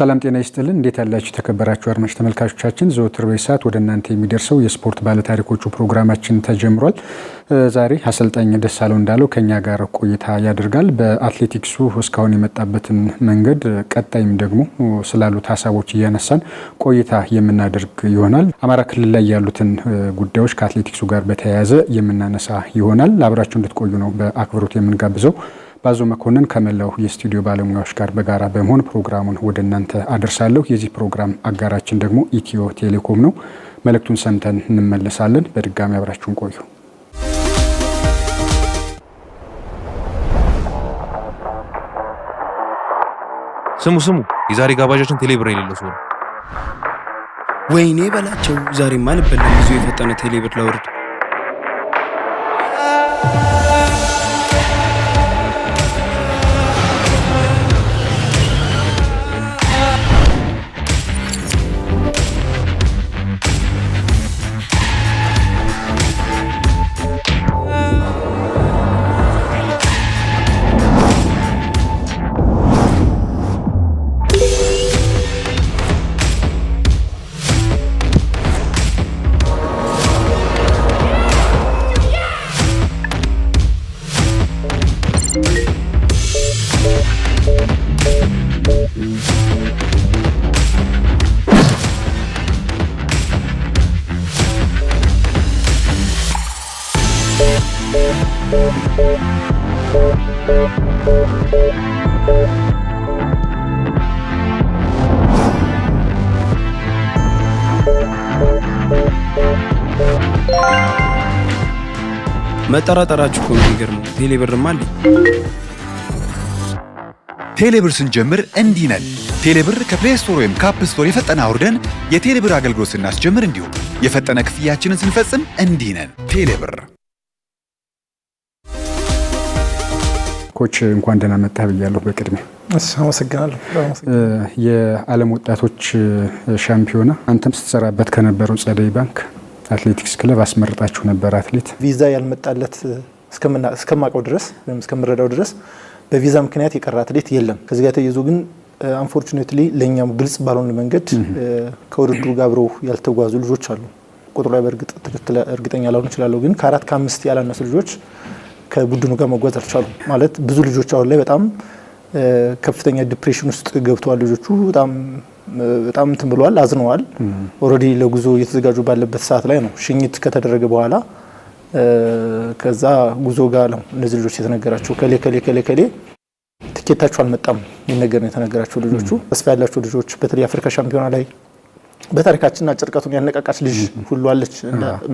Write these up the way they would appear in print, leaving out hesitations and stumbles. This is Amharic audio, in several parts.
ሰላም ጤና ይስጥልን እንዴት ያላችሁ ተከበራችሁ አድማጭ ተመልካቾቻችን ዘወትር በሰዓት ወደ እናንተ የሚደርሰው የስፖርት ባለታሪኮቹ ፕሮግራማችን ተጀምሯል። ዛሬ አሰልጣኝ ደሳለው እንዳለው ከኛ ጋር ቆይታ ያደርጋል። በአትሌቲክሱ እስካሁን የመጣበትን መንገድ ቀጣይም ደግሞ ስላሉት ሀሳቦች እያነሳን ቆይታ የምናደርግ ይሆናል። አማራ ክልል ላይ ያሉትን ጉዳዮች ከአትሌቲክሱ ጋር በተያያዘ የምናነሳ ይሆናል። አብራችሁ እንድትቆዩ ነው በአክብሮት የምንጋብዘው። ባዞ መኮንን ከመላው የስቱዲዮ ባለሙያዎች ጋር በጋራ በመሆን ፕሮግራሙን ወደ እናንተ አደርሳለሁ። የዚህ ፕሮግራም አጋራችን ደግሞ ኢትዮ ቴሌኮም ነው። መልእክቱን ሰምተን እንመለሳለን። በድጋሚ አብራችሁን ቆዩ። ስሙ የዛሬ ጋባዣችን ቴሌብር የሌለው ሰው ነው። ወይኔ በላቸው ዛሬ ማን በላ ይዞ የፈጠነ ቴሌብር ላውርድ። መጠራጠራችሁ እኮ ነው የሚገርመው። ቴሌብርም አለ። ቴሌብር ስንጀምር እንዲህ ነን። ቴሌብር ከፕሌይ ስቶር ወይም ከአፕ ስቶር የፈጠነ አውርደን የቴሌብር አገልግሎት ስናስጀምር እንዲሁም የፈጠነ ክፍያችንን ስንፈጽም እንዲህ ነን። ቴሌብር። ኮች እንኳን ደህና መጣህ ብያለሁ። በቅድሚያ አመሰግናለሁ። የዓለም ወጣቶች ሻምፒዮና አንተም ስትሰራበት ከነበረው ጸደይ ባንክ አትሌቲክስ ክለብ አስመርጣችሁ ነበር። አትሌት ቪዛ ያልመጣለት እስከማውቀው ድረስ ወይም እስከምረዳው ድረስ በቪዛ ምክንያት የቀረ አትሌት የለም። ከዚህ ጋር ተያይዞ ግን አንፎርቹኔትሊ ለኛም ግልጽ ባልሆነ መንገድ ከውድድሩ ጋር አብረው ያልተጓዙ ልጆች አሉ። ቁጥሩ ላይ በእርግጥ ትክክል እርግጠኛ ላልሆን እችላለሁ፣ ግን ከ4 ከ5 ያላነሱ ልጆች ከቡድኑ ጋር መጓዝ አልቻሉም። ማለት ብዙ ልጆች አሁን ላይ በጣም ከፍተኛ ዲፕሬሽን ውስጥ ገብተዋል። ልጆቹ በጣም እንትን ብለዋል፣ አዝነዋል። ኦልሬዲ ለጉዞ እየተዘጋጁ ባለበት ሰዓት ላይ ነው ሽኝት ከተደረገ በኋላ ከዛ ጉዞ ጋር ነው እነዚህ ልጆች የተነገራቸው ከሌ ትኬታቸው አልመጣም የሚነገር ነው የተነገራቸው። ልጆቹ ተስፋ ያላቸው ልጆች በተለይ አፍሪካ ሻምፒዮና ላይ በታሪካችን አጭር ርቀቱን ያነቃቃች ልጅ ሁሉ አለች።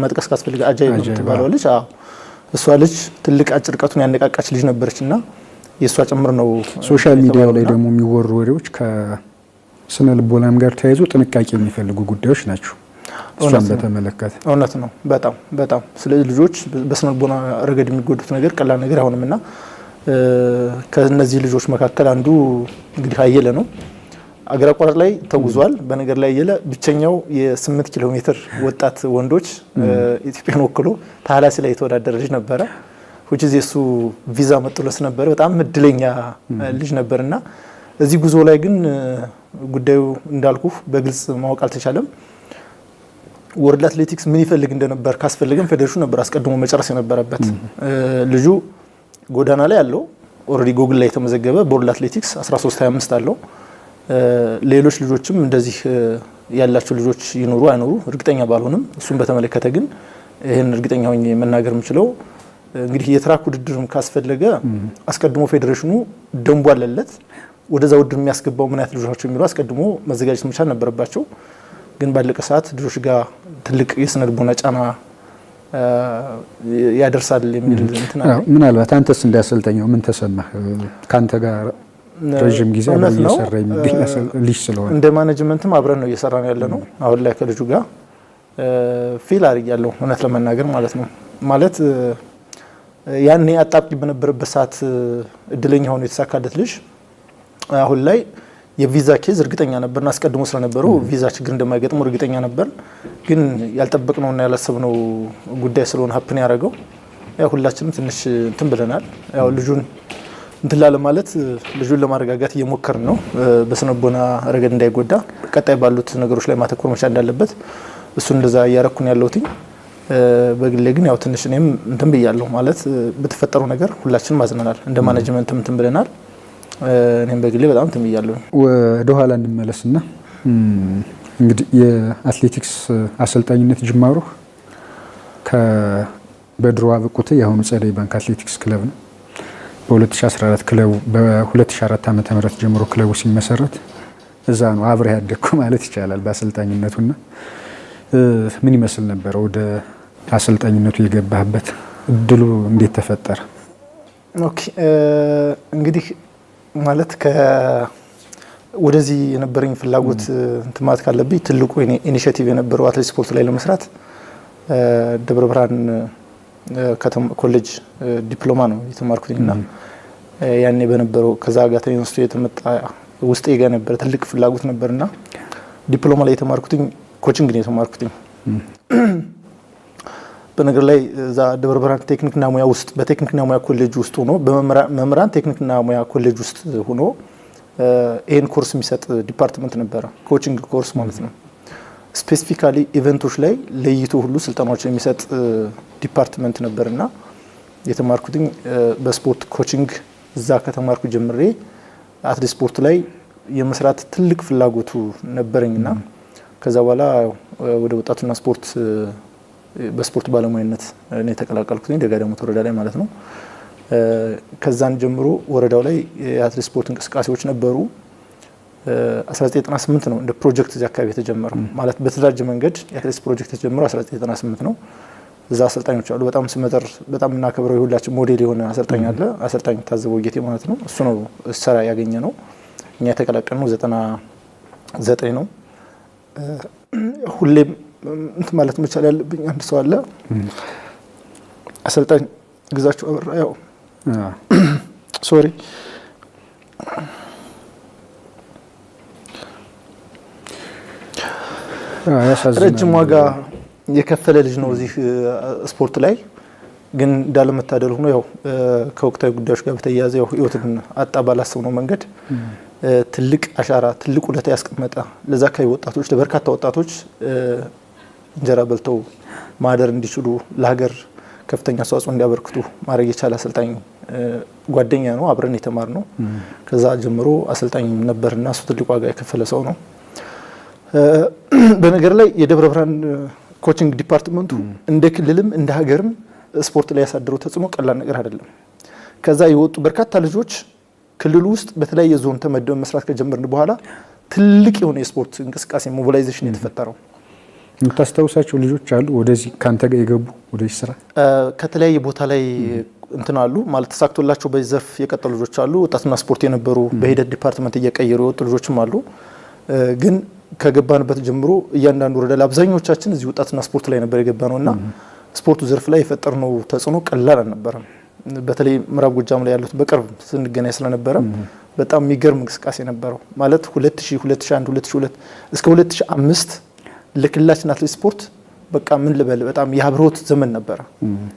መጥቀስ ካስፈልገ አጃይ ነው የምትባለው ልጅ እሷ ልጅ ትልቅ አጭር ርቀቱን ያነቃቃች ልጅ ነበረችና የእሷ ጭምር ነው። ሶሻል ሚዲያው ላይ ደግሞ የሚወሩ ወሬዎች ከስነ ልቦናም ጋር ተያይዞ ጥንቃቄ የሚፈልጉ ጉዳዮች ናቸው። እሷን በተመለከተ እውነት ነው በጣም ስለዚህ ልጆች በስነ ልቦና ረገድ የሚጎዱት ነገር ቀላል ነገር አይሆንምና ከነዚህ ልጆች መካከል አንዱ እንግዲህ አየለ ነው። አገር አቋራጭ ላይ ተጉዟል። በነገር ላይ አየለ ብቸኛው የ8 ኪሎ ሜትር ወጣት ወንዶች ኢትዮጵያን ወክሎ ታህላሲ ላይ የተወዳደረ ልጅ ነበረ። ሁጂ እሱ ቪዛ መጥቶለት ነበር። በጣም እድለኛ ልጅ ነበርና እዚህ ጉዞ ላይ ግን ጉዳዩ እንዳልኩ በግልጽ ማወቅ አልተቻለም። ወርልድ አትሌቲክስ ምን ይፈልግ እንደነበር ካስፈልገም ፌዴሬሽኑ ነበር አስቀድሞ መጨረስ የነበረበት። ልጁ ጎዳና ላይ ያለው ኦሬዲ ጎግል ላይ የተመዘገበ በወርልድ አትሌቲክስ 1325 አለው። ሌሎች ልጆችም እንደዚህ ያላቸው ልጆች ይኖሩ አይኖሩ እርግጠኛ ባልሆንም እሱን በተመለከተ ግን ይሄን እርግጠኛ ሆኜ መናገር የምችለው እንግዲህ የትራክ ውድድርም ካስፈለገ አስቀድሞ ፌዴሬሽኑ ደንቡ አለለት። ወደዛ ውድድር የሚያስገባው ምን አይነት ልጆች የሚሉ አስቀድሞ መዘጋጀት መቻል ነበረባቸው። ግን ባለቀ ሰዓት ልጆች ጋር ትልቅ የስነ ልቦና ጫና ያደርሳል የሚል እንትና ምናልባት አንተስ እንዳሰልጠኛው ምን ተሰማህ? ካንተ ጋር ረጅም ጊዜ እየሰራ የሚገኝ ልጅ ስለሆነ እንደ ማኔጅመንትም አብረን ነው እየሰራን ያለ ነው። አሁን ላይ ከልጁ ጋር ፊል አድርጊያለሁ እውነት ለመናገር ማለት ነው። ማለት ያኔ አጣብቂ በነበረበት ሰዓት እድለኛ ሆኖ የተሳካለት ልጅ አሁን ላይ የቪዛ ኬዝ እርግጠኛ ነበርና አስቀድሞ ስለነበረው ቪዛ ችግር እንደማይገጥመው እርግጠኛ ነበር። ግን ያልጠበቅነውና ያላሰብነው ጉዳይ ስለሆነ ሀፕን ያደረገው ያው ሁላችንም ትንሽ እንትን ብለናል። ያው ልጁን እንትን ላለ ማለት ልጁን ለማረጋጋት እየሞከርን ነው። በስነቦና ረገድ እንዳይጎዳ ቀጣይ ባሉት ነገሮች ላይ ማተኮር መቻል እንዳለበት እሱ እንደዛ እያረኩን ያለሁትኝ። በግሌ ግን ያው ትንሽ እኔም እንትን ብያለሁ ማለት በተፈጠረው ነገር ሁላችንም አዝነናል። እንደ ማኔጅመንት እንትን ብለናል። እኔም በግሌ በጣም እንትን ብያለሁ። ወደ ኋላ እንመለስና እንግዲህ የአትሌቲክስ አሰልጣኝነት ጅማሩ በድሮ አብቁት የአሁኑ ጸደይ ባንክ አትሌቲክስ ክለብ ነው። በ2014 ክለቡ በ2004 ዓ.ም ጀምሮ ክለቡ ሲመሰረት እዛ ነው አብረህ ያደግኩ ማለት ይቻላል በአሰልጣኝነቱና ምን ይመስል ነበር ወደ አሰልጣኝነቱ የገባህበት እድሉ እንዴት ተፈጠረ? ኦኬ እንግዲህ ማለት ወደዚህ የነበረኝ ፍላጎት እንትማት ካለብኝ ትልቁ ኢኒሺዬቲቭ የነበረው አትሌቲክስ ስፖርት ላይ ለመስራት ደብረ ብርሃን ኮሌጅ ዲፕሎማ ነው የተማርኩትና ያኔ በነበረው ከዛ ጋር ተነስቶ የተመጣ ውስጤ ጋር ነበር ትልቅ ፍላጎት ነበርና ዲፕሎማ ላይ የተማርኩትኝ ኮቺንግ ነው የተማርኩትኝ። በነገር ላይ እዛ ደብረ ብርሃን ቴክኒክና ሙያ ውስጥ በቴክኒክና ሙያ ኮሌጅ ውስጥ ሆኖ በመምህራን ቴክኒክና ሙያ ኮሌጅ ውስጥ ሆኖ ይሄን ኮርስ የሚሰጥ ዲፓርትመንት ነበረ፣ ኮቺንግ ኮርስ ማለት ነው። ስፔሲፊካሊ ኢቨንቶች ላይ ለይቶ ሁሉ ስልጠናዎችን የሚሰጥ ዲፓርትመንት ነበርና የተማርኩትኝ በስፖርት ኮቺንግ እዛ ከተማርኩ ጀምሬ አትሌቲክስ ስፖርት ላይ የመስራት ትልቅ ፍላጎቱ ነበረኝና ከዛ በኋላ ወደ ወጣቱና ስፖርት በስፖርት ባለሙያነት እኔ ተቀላቀልኩኝ ደጋዳሞት ወረዳ ላይ ማለት ነው። ከዛን ጀምሮ ወረዳው ላይ የአትሌቲክስ ስፖርት እንቅስቃሴዎች ነበሩ። 1998 ነው እንደ ፕሮጀክት እዚህ አካባቢ የተጀመረው ማለት በተደራጀ መንገድ የአትሌቲክስ ፕሮጀክት የተጀመረው 1998 ነው። እዛ አሰልጣኞች አሉ በጣም ስመጥር በጣም እናከብረው የሁላችን ሞዴል የሆነ አሰልጣኝ አለ፣ አሰልጣኝ ታዘበው ጌቴ ማለት ነው። እሱ ነው ስራ ያገኘ ነው። እኛ የተቀላቀልነው 99 ነው። ሁሌም እንትን ማለት መቻል ያለብኝ አንድ ሰው አለ፣ አሰልጣኝ ግዛቸው አበራ። ያው ሶሪ ረጅም ዋጋ የከፈለ ልጅ ነው እዚህ ስፖርት ላይ ግን እንዳለመታደል ሆኖ ያው ከወቅታዊ ጉዳዮች ጋር በተያያዘ ያው ህይወትን አጣ ባላሰብነው መንገድ ትልቅ አሻራ ትልቅ ውለታ ያስቀመጠ ለዛ አካባቢ ወጣቶች ለበርካታ ወጣቶች እንጀራ በልተው ማደር እንዲችሉ ለሀገር ከፍተኛ አስተዋጽኦ እንዲያበረክቱ ማድረግ የቻለ አሰልጣኝ ጓደኛ ነው። አብረን የተማር ነው። ከዛ ጀምሮ አሰልጣኝ ነበርና እሱ ትልቅ ዋጋ የከፈለ ሰው ነው። በነገር ላይ የደብረ ብርሃን ኮቺንግ ዲፓርትመንቱ እንደ ክልልም እንደ ሀገርም ስፖርት ላይ ያሳደረው ተጽዕኖ ቀላል ነገር አይደለም። ከዛ የወጡ በርካታ ልጆች ክልሉ ውስጥ በተለያየ ዞን ተመደበን መስራት ከጀመርን በኋላ ትልቅ የሆነ የስፖርት እንቅስቃሴ ሞቢላይዜሽን የተፈጠረው። የምታስታውሳቸው ልጆች አሉ ወደዚህ ካንተ ጋር የገቡ ወደዚህ ስራ ከተለያየ ቦታ ላይ እንትን አሉ ማለት ተሳክቶላቸው በዚህ ዘርፍ የቀጠሉ ልጆች አሉ። ወጣትና ስፖርት የነበሩ በሂደት ዲፓርትመንት እየቀየሩ የወጡ ልጆችም አሉ። ግን ከገባንበት ጀምሮ እያንዳንዱ ወረዳ አብዛኞቻችን እዚህ ወጣትና ስፖርት ላይ ነበር የገባነውና ስፖርቱ ዘርፍ ላይ የፈጠርነው ተጽዕኖ ቀላል አልነበረም። በተለይ ምዕራብ ጎጃም ላይ ያሉት በቅርብ ስንገናኝ ስለነበረ በጣም የሚገርም እንቅስቃሴ ነበረው። ማለት 2000 2001 2002 እስከ 2005 ለክልላችን አትሌቲክስ ስፖርት በቃ ምን ልበል በጣም የአብሮት ዘመን ነበረ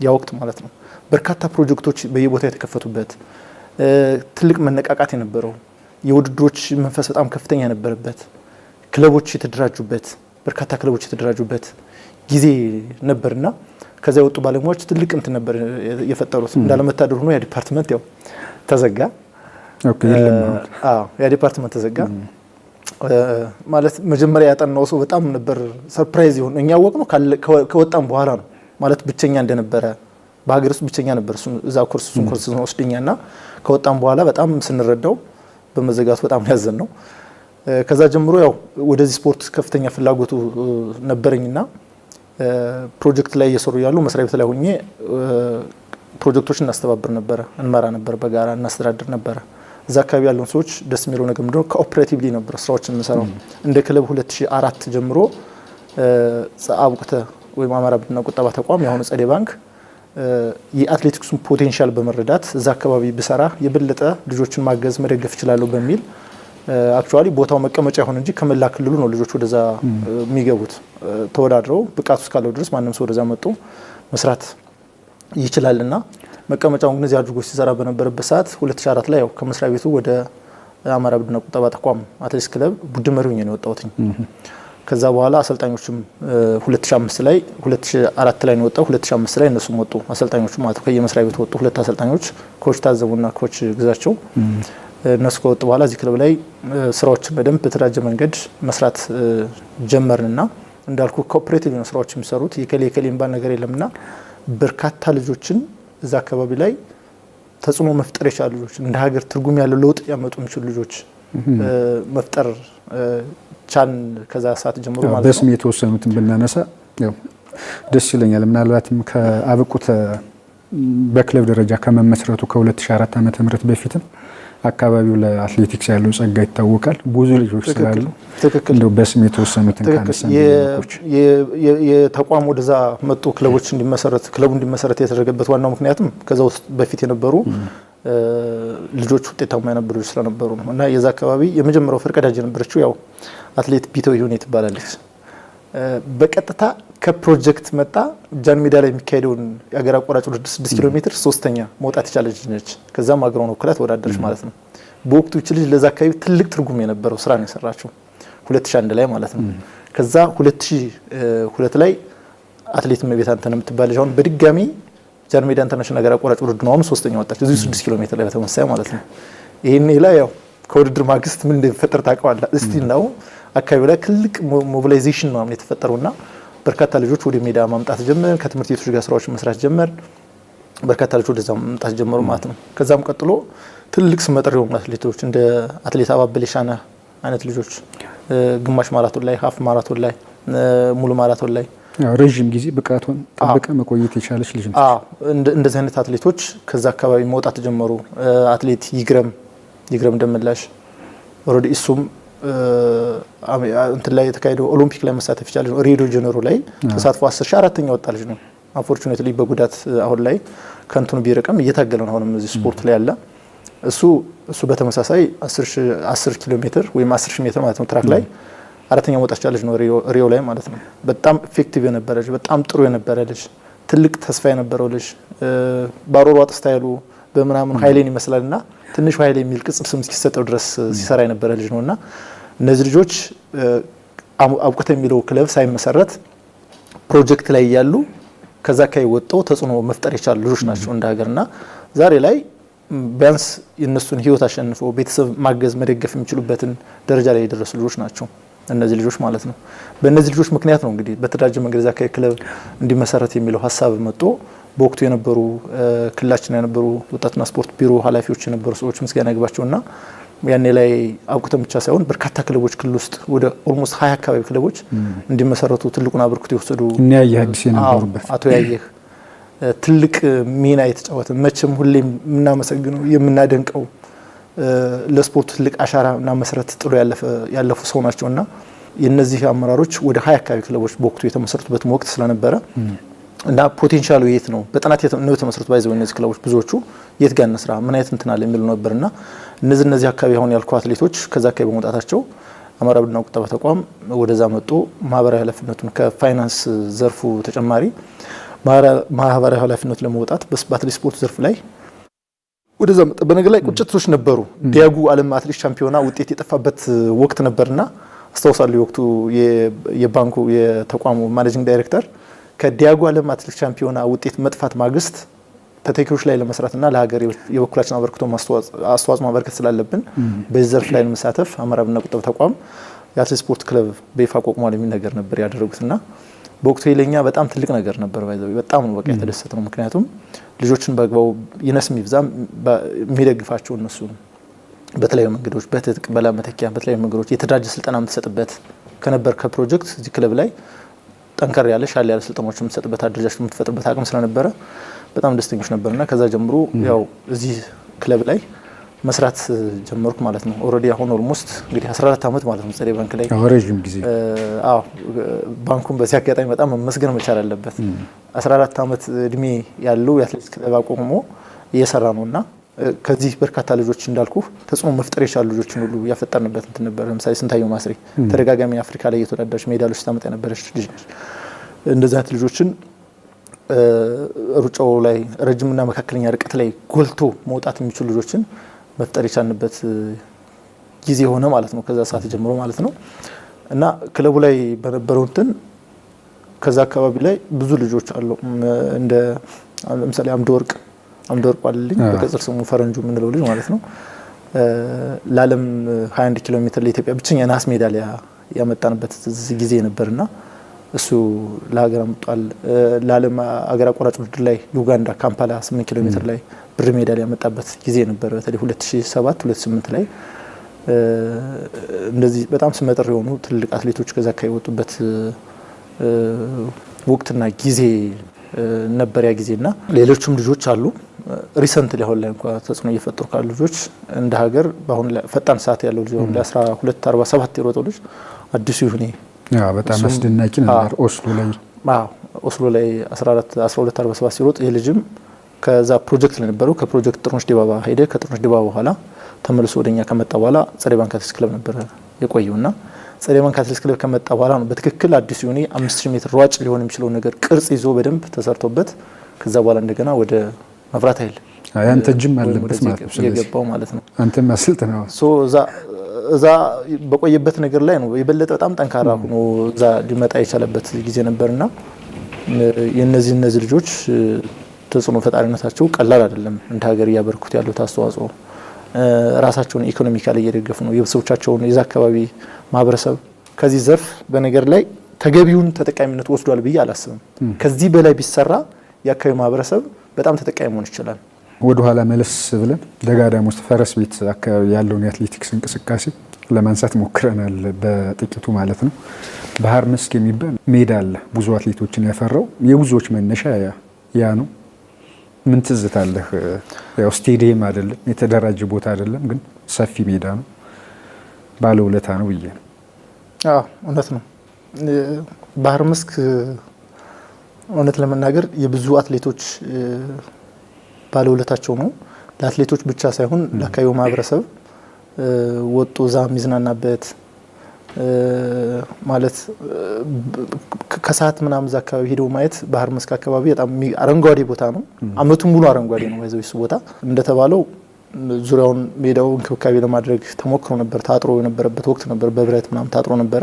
ያ ወቅት ማለት ነው። በርካታ ፕሮጀክቶች በየቦታው የተከፈቱበት ትልቅ መነቃቃት የነበረው የውድድሮች መንፈስ በጣም ከፍተኛ የነበረበት ክለቦች የተደራጁበት በርካታ ክለቦች የተደራጁበት ጊዜ ነበርና ከዛ የወጡ ባለሙያዎች ትልቅ እንትን ነበር የፈጠሩት። እንዳለመታደል ሆኖ ያ ዲፓርትመንት ያው ተዘጋ። ኦኬ ያ ዲፓርትመንት ተዘጋ። ማለት መጀመሪያ ያጠናው ሰው በጣም ነበር ሰርፕራይዝ ይሆን። እኛ ወቅነው ከወጣም በኋላ ነው ማለት ብቸኛ እንደነበረ በሀገር ውስጥ ብቸኛ ነበር እዛ ኮርስ ወስደኛና ከወጣም በኋላ በጣም ስንረዳው በመዘጋቱ በጣም ያዘን ነው። ከዛ ጀምሮ ያው ወደዚህ ስፖርት ከፍተኛ ፍላጎቱ ነበረኝና ፕሮጀክት ላይ እየሰሩ ያሉ መስሪያ ቤት ላይ ሆኜ ፕሮጀክቶችን እናስተባብር ነበረ፣ እንመራ ነበር፣ በጋራ እናስተዳድር ነበረ። እዛ አካባቢ ያሉን ሰዎች ደስ የሚለው ነገር ምንድነው ኮኦፕሬቲቭሊ ነበር ስራዎችን የምንሰራው። እንደ ክለብ 2004 ጀምሮ አብቁተ ወይም አማራ ብድርና ቁጠባ ተቋም የሆነ ጸደይ ባንክ የአትሌቲክሱን ፖቴንሻል በመረዳት እዛ አካባቢ ብሰራ የበለጠ ልጆችን ማገዝ መደገፍ ይችላሉ በሚል አክቹአሊ ቦታው መቀመጫ ይሆን እንጂ ከመላ ክልሉ ነው ልጆች ወደዛ የሚገቡት። ተወዳድረው ብቃቱ እስካለው ድረስ ማንም ሰው ወደዛ መጥቶ መስራት ይችላልና መቀመጫውን ግን እዚህ አድርጎ ሲሰራ በነበረበት ሰዓት 2004 ላይ ያው ከመስሪያ ቤቱ ወደ አማራ ብድርና ቁጠባ ተቋም አትሌቲክስ ክለብ ቡድን መሪ ሆኜ ነው የወጣሁት። ከዛ በኋላ አሰልጣኞችም 2005 ላይ 2004 ላይ ነው የወጣው 2005 ላይ እነሱም ወጡ አሰልጣኞቹ ማለት ነው። ከየመስሪያ ቤቱ ወጡ ሁለት አሰልጣኞች ኮች ታዘቡና ኮች ግዛቸው። እነሱ ከወጡ በኋላ እዚህ ክለብ ላይ ስራዎችን በደንብ በተደራጀ መንገድ መስራት ጀመርንና እንዳልኩ ኮኦፕሬቲቭ ነው ስራዎች የሚሰሩት የከሌ የሚባል ነገር የለምና በርካታ ልጆችን እዛ አካባቢ ላይ ተጽዕኖ መፍጠር የቻሉ ልጆች እንደ ሀገር ትርጉም ያለው ለውጥ ያመጡ የሚችሉ ልጆች መፍጠር ቻን ከዛ ሰዓት ጀምሮ ማለት ነው። በስም የተወሰኑትን ብናነሳ ያው ደስ ይለኛል። ምናልባትም ከአብቁት በክለብ ደረጃ ከመመስረቱ ከ2004 ዓ.ም በፊትም አካባቢው ለአትሌቲክስ ያለው ጸጋ ይታወቃል። ብዙ ልጆች ስላሉ እንደው በስም የተወሰኑትን ካነሳን የተቋም ወደዛ መጡ ክለቦች እንዲመሰረት የተደረገበት ዋናው ምክንያቱም ከዛ ውስጥ በፊት የነበሩ ልጆች ውጤታማ የነበሩ ስለነበሩ ነው። እና የዛ አካባቢ የመጀመሪያው ፈርቀዳጅ የነበረችው ያው አትሌት ቢተው ይሁን ትባላለች። በቀጥታ ከፕሮጀክት መጣ ጃን ሜዳ ላይ የሚካሄደውን የአገር አቋራጭ ውድድር 6 ኪሎ ሜትር ሶስተኛ መውጣት የቻለች ነች። ከዛም አገሯን ወክላ ተወዳደረች ማለት ነው። በወቅቱ እቺ ልጅ ለዛ አካባቢ ትልቅ ትርጉም የነበረው ስራ ነው የሰራችው 2001 ላይ ማለት ነው። ከዛ 2002 ላይ አትሌት መቤት አንተነህ የምትባል ልጅ አሁን በድጋሚ ጃን ሜዳ ኢንተርናሽናል አገር አቋራጭ ውድድር ነው ሶስተኛ ወጣች እዚሁ 6 ኪሎ ሜትር ላይ በተመሳሳይ ማለት ነው። ይሄን ላይ ያው ከውድድር ማግስት ምን እንደሚፈጠር ታውቀዋለህ። እስቲ ነው አካባቢው ላይ ትልቅ ሞቢላይዜሽን ነው የተፈጠረውና በርካታ ልጆች ወደ ሜዳ ማምጣት ጀመር። ከትምህርት ቤቶች ጋር ስራዎች መስራት ጀመር። በርካታ ልጆች ወደዛ ማምጣት ጀመሩ ማለት ነው። ከዛም ቀጥሎ ትልቅ ስመጥር የሆኑ አትሌቶች እንደ አትሌት አባበል ሻና አይነት ልጆች ግማሽ ማራቶን ላይ፣ ሀፍ ማራቶን ላይ፣ ሙሉ ማራቶን ላይ ረጅም ጊዜ ብቃቱን ጠብቀ መቆየት የቻለች ልጅ ነች። እንደዚህ አይነት አትሌቶች ከዛ አካባቢ መውጣት ጀመሩ። አትሌት ይግረም ደመላሽ ኦሬዲ እሱም እንትን ላይ የተካሄደው ኦሎምፒክ ላይ መሳተፍ ይቻላል። ሪዮ ጀነሮ ላይ ተሳትፎ 10 4ኛ ወጣ ልጅ ነው። አንፎርቹኔትሊ በጉዳት አሁን ላይ ከንቱን ቢረቀም እየታገለ ነው አሁንም እዚህ ስፖርት ላይ ያለ እሱ በተመሳሳይ 10 ኪሎ ሜትር ወይም 10 ሜትር ማለት ነው ትራክ ላይ 4ኛ ወጣች ልጅ ነው ሪዮ ላይ ማለት ነው። በጣም ኢፌክቲቭ የነበረ ልጅ፣ በጣም ጥሩ የነበረ ልጅ፣ ትልቅ ተስፋ የነበረው ልጅ ባሮሮ አጥስታይሉ በምናምን ኃይሌን ይመስላልና ትንሽ ኃይሌ የሚል ቅጽል ስም እስኪሰጠው ድረስ ሲሰራ የነበረ ልጅ ነውና እነዚህ ልጆች አብቁት የሚለው ክለብ ሳይመሰረት ፕሮጀክት ላይ ያሉ ከዛ ካይ ወጣው ተጽዕኖ መፍጠር የቻሉ ልጆች ናቸው እንደ ሀገርና ዛሬ ላይ ቢያንስ የነሱን ህይወት አሸንፈው ቤተሰብ ማገዝ መደገፍ የሚችሉበትን ደረጃ ላይ የደረሱ ልጆች ናቸው እነዚህ ልጆች ማለት ነው። በእነዚህ ልጆች ምክንያት ነው እንግዲህ በተደራጀ መንገድ ዛ ካይ ክለብ እንዲመሰረት የሚለው ሀሳብ መጥቶ በወቅቱ የነበሩ ክልላችን የነበሩ ወጣትና ስፖርት ቢሮ ኃላፊዎች የነበሩ ሰዎች ምስጋና ይግባቸውና ያኔ ላይ አብቁተን ብቻ ሳይሆን በርካታ ክለቦች ክልል ውስጥ ወደ ኦልሞስት 20 አካባቢ ክለቦች እንዲመሰረቱ ትልቁን አበርክቶ የወሰዱ አቶ ያየህ ትልቅ ሚና የተጫወተ መቼም ሁሌም የምናመሰግነው የምናደንቀው ለስፖርት ትልቅ አሻራና መሰረት ጥሎ ያለፉ ሰው ናቸውና የነዚህ አመራሮች ወደ 20 አካባቢ ክለቦች በወቅቱ የተመሰረቱበት ወቅት ስለነበረ እና ፖቴንሻሉ የት ነው በጥናት ነው የተመሰረቱ ባይዘው እነዚህ ክለቦች ብዙዎቹ የት ጋር እንስራ ምን አይነት እንትናል የሚሉ ነበርና እነዚህ አካባቢ አሁን ያልኩ አትሌቶች ከዛ አካባቢ በመውጣታቸው አማራ ብድርና ቁጠባ ተቋም ወደዛ መጡ። ማህበራዊ ኃላፊነቱን ከፋይናንስ ዘርፉ ተጨማሪ ማህበራዊ ኃላፊነቱን ለመውጣት በአትሌቲክስ ስፖርት ዘርፍ ላይ ወደዛ መጣ። በነገር ላይ ቁጭቶች ነበሩ። ዲያጉ ዓለም አትሌቲክስ ሻምፒዮና ውጤት የጠፋበት ወቅት ነበርና አስተዋውሳለሁ። የወቅቱ የባንኩ የተቋሙ ማኔጂንግ ዳይሬክተር ከዲያጉ ዓለም አትሌቲክስ ሻምፒዮና ውጤት መጥፋት ማግስት ተተኪዎች ላይ ለመስራትና ለሀገር የበኩላችን አበርክቶ አስተዋጽኦ ማበርከት ስላለብን በዚህ ዘርፍ ላይ ለመሳተፍ አማራ ብድርና ቁጠባ ተቋም የአትሌቲክስ ስፖርት ክለብ በይፋ አቋቁሟል የሚል ነገር ነበር ያደረጉትና በወቅቱ ለኛ በጣም ትልቅ ነገር ነበር። ባይዘው በጣም ነው በቃ የተደሰተ ነው። ምክንያቱም ልጆችን በግባው ይነስም ይብዛም የሚደግፋቸው እነሱ በተለያዩ መንገዶች በትጥቅ በላመተኪያ በተለያዩ መንገዶች የተደራጀ ስልጠና የምትሰጥበት ከነበር ከፕሮጀክት እዚህ ክለብ ላይ ጠንከር ያለ ሻል ያለ ስልጠናዎችን የምትሰጥበት አደረጃጀት የምትፈጥርበት አቅም ስለነበረ በጣም ደስተኞች ነበርና ከዛ ጀምሮ ያው እዚህ ክለብ ላይ መስራት ጀመርኩ ማለት ነው። ኦሬዲ አሁን ኦልሞስት እንግዲህ 14 አመት ማለት ነው ጸደይ ባንክ ላይ ረጅም ጊዜ። ባንኩን በዚህ አጋጣሚ በጣም መመስገን መቻል አለበት። 14 አመት እድሜ ያለው የአትሌቲክስ ክለብ አቋቁሞ እየሰራ ነውና ከዚህ በርካታ ልጆች እንዳልኩ ተጽዕኖ መፍጠር የቻሉ ልጆችን ሁሉ ያፈጠርንበት እንትን ነበር። ለምሳሌ ስንታየው ማስሪ ተደጋጋሚ አፍሪካ ላይ የተወዳደረች ሜዳሊያዎች ታመጣ የነበረች ልጅ ነች። እንደዚህ አይነት ልጆችን ሩጫው ላይ ረጅምና መካከለኛ ርቀት ላይ ጎልቶ መውጣት የሚችሉ ልጆችን መፍጠር የቻልንበት ጊዜ ሆነ ማለት ነው። ከዛ ሰዓት ጀምሮ ማለት ነው እና ክለቡ ላይ በነበረው እንትን ከዛ አካባቢ ላይ ብዙ ልጆች አሉ እንደ ለምሳሌ አምደወርቅ ዋልልኝ በቅጽል ስሙ ፈረንጁ የምንለው ልጅ ማለት ነው ለዓለም 21 ኪሎ ሜትር ለኢትዮጵያ ብቸኛ ናስ ሜዳሊያ ያመጣንበት ጊዜ ነበርና እሱ ለሀገር አምጧል። ለዓለም አገር አቋራጭ ውድድር ላይ ዩጋንዳ ካምፓላ 8 ኪሎ ሜትር ላይ ብር ሜዳሊያ ያመጣበት ጊዜ ነበር። በተለይ 2007 2008 ላይ እንደዚህ በጣም ስመጥር የሆኑ ትልቅ አትሌቶች ከዛ ከወጡበት ወቅትና ጊዜ ነበር ያ ጊዜና ሌሎችም ልጆች አሉ። ሪሰንት ላይ ላይ እንኳን ተጽዕኖ እየፈጠሩ ካሉ ልጆች እንደ ሀገር በአሁን ላይ ፈጣን ሰዓት ያለው ልጅ አሁን 12:47 የሮጠው ልጅ አዲሱ ይሁኔ በጣም አስደናቂ ነበር። ኦስሎ ላይ 12:47 ሲሮጥ የልጅም ከዛ ፕሮጀክት ላይ ነበረው። ከፕሮጀክት ጥሩነሽ ዲባባ ሄደ። ከጥሩነሽ ዲባባ በኋላ ተመልሶ ወደኛ ከመጣ በኋላ ጸደይ ባንክ አትሌቲክስ ክለብ ነበር የቆየውና ጸደይ ባንክ አትሌቲክስ ክለብ ከመጣ በኋላ ነው በትክክል አዲሱ ይሁኔ 5000 ሜትር ሯጭ ሊሆን የሚችለው ነገር ቅርጽ ይዞ በደንብ ተሰርቶበት ከዛ በኋላ እንደገና ወደ መብራት ኃይል ያንተ ጅም አለበት ማለት ነው የገባው ማለት ነው። አንተም አስልጥ ነው እዛ በቆየበት ነገር ላይ ነው የበለጠ በጣም ጠንካራ ሆኖ እዛ ሊመጣ የቻለበት ጊዜ ነበርና የነዚህ ልጆች ተጽዕኖ ፈጣሪነታቸው ቀላል አይደለም። እንደ ሀገር ያበርኩት ያለው አስተዋጽኦ ራሳቸውን ኢኮኖሚካሊ እየደገፉ ነው። የቤተሰቦቻቸውን የዛ አካባቢ ማህበረሰብ ከዚህ ዘርፍ በነገር ላይ ተገቢውን ተጠቃሚነት ወስዷል ብዬ አላስብም። ከዚህ በላይ ቢሰራ የአካባቢ ማህበረሰብ በጣም ተጠቃሚ መሆን ይችላል። ወደ ኋላ መለስ ብለን ደጋዳም ውስጥ ፈረስ ቤት አካባቢ ያለውን የአትሌቲክስ እንቅስቃሴ ለማንሳት ሞክረናል በጥቂቱ ማለት ነው። ባህር መስክ የሚባል ሜዳ አለ፣ ብዙ አትሌቶችን ያፈራው የብዙዎች መነሻ ያ ነው። ምን ትዝታለህ? ያው ስቴዲየም አይደለም፣ የተደራጀ ቦታ አይደለም፣ ግን ሰፊ ሜዳ ነው፣ ባለውለታ ነው ብዬ ነው። እውነት ነው። ባህር መስክ እውነት ለመናገር የብዙ አትሌቶች ባለውለታቸው ነው። ለአትሌቶች ብቻ ሳይሆን ለአካባቢው ማህበረሰብ ወጡ ዛ የሚዝናናበት ማለት ከሰዓት ምናምን እዛ አካባቢ ሄደው ማየት ባህር መስክ አካባቢ በጣም አረንጓዴ ቦታ ነው። አመቱን ሙሉ አረንጓዴ ነው። ይዘው እሱ ቦታ እንደተባለው ዙሪያውን ሜዳው እንክብካቤ ለማድረግ ተሞክሮ ነበር። ታጥሮ የነበረበት ወቅት ነበር። በብረት ምናምን ታጥሮ ነበረ።